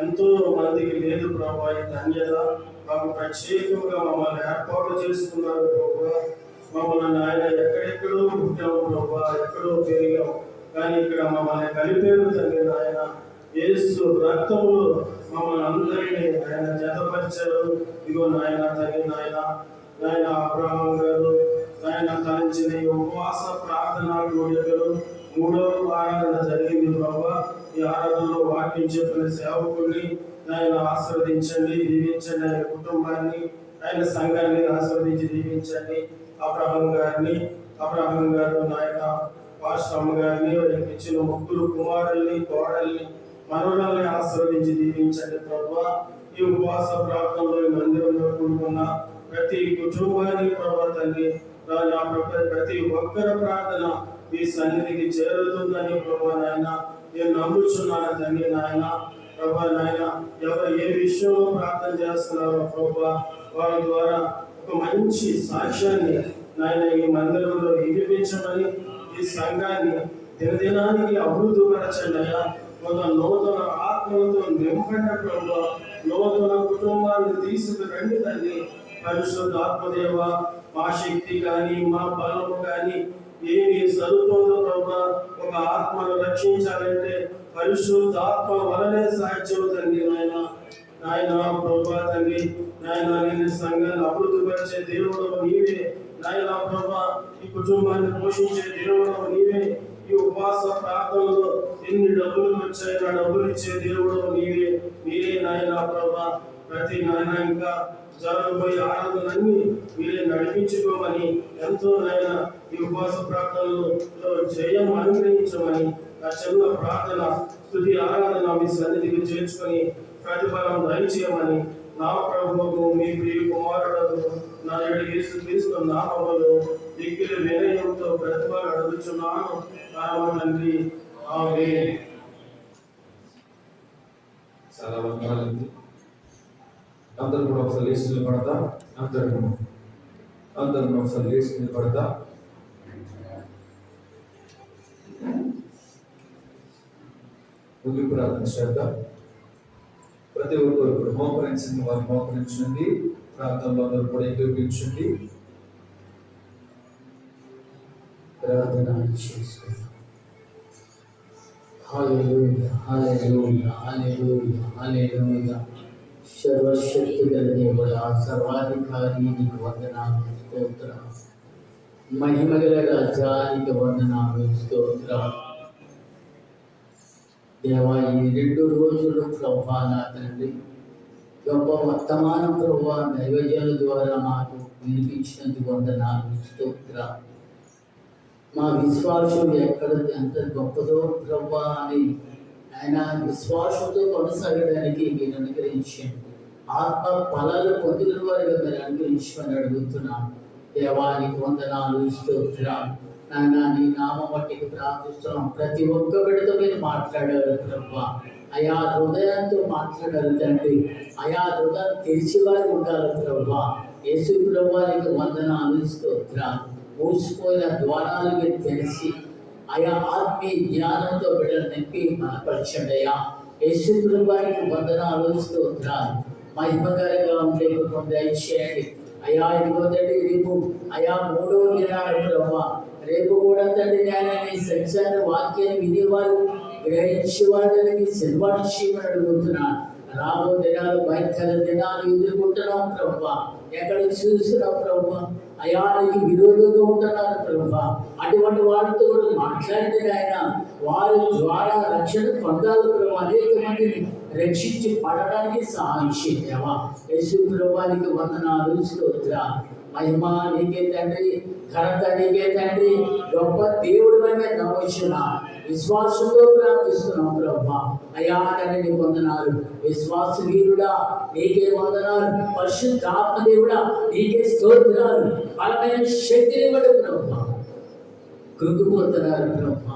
ఎంతో మందికి లేదు ప్రభువా ఈ ధన్యత. మాకు ప్రత్యేకంగా మమ్మల్ని ఏర్పాటు చేసుకున్నారు ప్రభువా. మమ్మల్ని ఆయన ఎక్కడెక్కడో పుట్టాము ప్రభువా, ఎక్కడో పెరిగాము, కానీ ఇక్కడ మమ్మల్ని కలిపేరు తండ్రి. నాయన యేసు రక్తములు మమ్మల్ని అందరినీ ఆయన జతపరిచారు. ఇదిగో నాయన తండ్రి, నాయన అబ్రహాం గారు నాయన తలంచిన ఉపవాస ప్రార్థన కోరికలు 3వ ఆరాధన జరిగింది ప్రభువా. ఈ ఆరాధనలో వాక్యం చెప్పిన సేవకుల్ని ఆయన ఆశీర్వదించండి, దీవించండి. ఆయన కుటుంబాన్ని, ఆయన సంఘాన్ని ఆశీర్వదించి దీవించండి. అబ్రహాం గారు నాయన పాస్టర్ అమ్మ గారిని, ఇచ్చిన 3 కుమారుల్ని, కోడల్ని, మనవరాల్ని ఆశీర్వదించి దీవించండి ప్రభువా. ఈ ఉపవాస ప్రార్థనలో ఈ మందిరంలో కూడుకున్న ప్రతి కుటుంబాన్ని ప్రభువా తండ్రి, ప్రతి ఒక్కరి ప్రార్థన మీ సన్నిధికి చేరుతుందని ప్రభువా నాయన నేను నమ్ముచున్నాను తండ్రి. నాయన ప్రభువా నాయన ఎవరు ఏ విషయంలో ప్రార్థన చేస్తున్నారో ప్రభువా వారి ద్వారా ఒక మంచి సాక్ష్యాన్ని నాయన ఈ మందిరంలో వినిపించమని, ఈ సంఘాన్ని దినదినానికి అభివృద్ధిపరచండి అయ్యా. ఒక నూతన ఆత్మలతో నింపండి ప్రభువా. నూతన కుటుంబాన్ని తీసుకురండి తండ్రి. పరిశుద్ధ ఆత్మదేవ, మా శక్తి కానీ మా బలము కానీ ఏమి సరిపోదు ప్రభువా. ఒక ఆత్మను రక్షించాలంటే పరిశుద్ధాత్మ వలనే సాధ్యం తండ్రి. నాయన ప్రభా తండ్రి, నాయన నేను సంఘాన్ని అభివృద్ధిపరిచే దేవుడు నీవే. నాయన ప్రభా ఈ కుటుంబాన్ని పోషించే దేవుడు నీవే. ఈ ఉపవాస ప్రార్థనలో ఎన్ని డబ్బులు వచ్చాయి, ఆ డబ్బులు ఇచ్చే దేవుడు నీవే. మీరే నాయన ప్రభా ప్రతి నాయన ఇంకా జరగబోయే ఆరాధనలన్నీ మీరే నడిపించుకోమని, ఎంతో నాయన ఈ ఉపవాస ప్రార్థనలో జయం అనుగ్రహించమని నా చిన్న ప్రార్థన స్తుతి ఆరాధన మీ సన్నిధికి చేర్చుకొని ప్రతిఫలం దయచేయమని నా ప్రభువుకు మీ ప్రియ కుమారుడు నా ఏడు యేసుక్రీస్తు నామములో దిక్కులు వినయంతో ప్రతిఫలం అడుగుచున్నాను పరమ తండ్రి. ఆమేన్. చాలా వందనాలండి. అందరూ కూడా ఒకసారి లేచి నిలబడతాం. అందరూ ఒకసారి లేచి నిలబడతాం. ముగింపు ప్రార్థన చేద్దాం. ప్రతి ఒక్కరు కూడా మోకరించింది వారు మోకరించండి. ప్రార్థనలో అందరూ కూడా ఏకీభవించండి. ప్రార్థన చేసుకుందాం. హల్లెలూయా, హల్లెలూయా, హల్లెలూయా, హల్లెలూయా. సర్వశక్తి గల దేవుడా, సర్వాధికారి నీకు వందనాలు, స్తోత్రం. మహిమగల రాజా నీకు వందనాలు, స్తోత్రం. దేవా, ఈ 2 రోజులు ప్రభా నా తండ్రి గొప్ప వర్తమానం ప్రభా నైవేద్యాల ద్వారా మాకు వినిపించినందుకు వందనాలు, స్తోత్రం. మా విశ్వాసం ఎంత గొప్పదో ప్రభా అని ఆయన విశ్వాసంతో కొనసాగడానికి మీరు అనుగ్రహించండి. ఆత్మ ఫలాలు పొందిన వారిగా మీరు అనుగ్రహించమని అడుగుతున్నాను. దేవానికి వందనాలు, స్తోత్రం. నాయన నీ నామం బట్టికి ప్రార్థిస్తున్నాం. ప్రతి ఒక్కరితో మీరు మాట్లాడారు ప్రభా. అయా హృదయంతో మాట్లాడారు తండ్రి. అయా హృదయం తెరిచేవారు ఉండాలి ప్రభా. యేసు ప్రభువానికి వందనాలు, స్తోత్రం. మూసిపోయిన ద్వారాలు మీరు తెరిచి అయా ఆత్మీయ జ్ఞానంతో బిడ్డలు నింపి బలపరచండి. అయ్యా యేసు ప్రభువానికి వందనాలు, స్తోత్రాలు. మహిమకరంగా ఉండే దయచేయండి అయ్యా. ఇదిగో తండ్రి రేపు అయా 3వ దినాలు ప్రభా. రేపు కూడా తండ్రి జ్ఞానాన్ని సత్యాన్ని వాక్యాన్ని వినేవారు గ్రహించేవాళ్ళకి సిల్వాటు చేయమని అడుగుతున్నాను. రాబో దినాలు భయంకర దినాలు ఎదుర్కొంటున్నాం ప్రభా. ఎక్కడ చూస్తున్నాం ప్రభా అయానికి విరోధంగా ఉంటున్నారు ప్రభా. అటువంటి వారితో కూడా మాట్లాడితే ఆయన వారి ద్వారా రక్షణ పొందాలి ప్రభా. అనేక మందిని రక్షించి పడడానికి సహాయం చేయవా. యేసు ప్రభువానికి వందనాలు, స్తోత్రం. మహిమ నీకే తండ్రి, ఘనత నీకే తండ్రి. గొప్ప దేవుడు అని నమ్మొచ్చిన విశ్వాసంతో ప్రార్థిస్తున్నాం ప్రభా. అయా తండ్రి వందనాలు. విశ్వాస వీరుడా నీకే వందనాలు. పరిశుద్ధాత్మ దేవుడా నీకే స్తోత్రాలు. బలమైన శక్తిని ఇవ్వడు ప్రభా. కృంగిపోతున్నారు ప్రభా.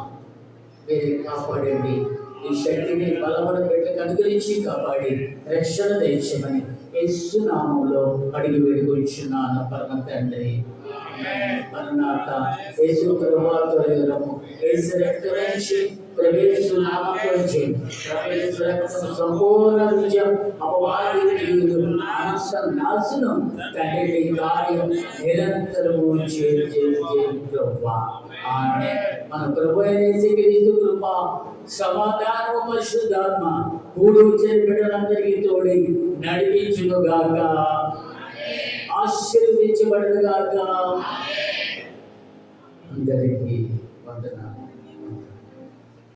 మీరే కాపాడండి. ఈ శక్తిని బలమైన బిడ్డకు అనుగ్రహించి కాపాడి రక్షణ దయచేయమని యేసు నామములో అడిగి వేడుకొంచున్నాను పరమ తండ్రి. మరణాత యేసు ప్రభువా త్వరగలము. యేసు రక్తం నుంచి ప్రవేశు నామకొంచి ప్రవేశు రక్తం సంపూర్ణ విజయం అపవాది క్రియలు నాశనం తండ్రి కార్యం నిరంతరము ప్రభువా. ఆమేన్. మన ప్రభు అయిన యేసుక్రీస్తు కృప సమాధానము పరిశుద్ధాత్మ కూడు బిడ్డలందరికీ తోడై నడిపించును గాక, ఆశీర్వదించబడును గాక. అందరికీ వందనాలు.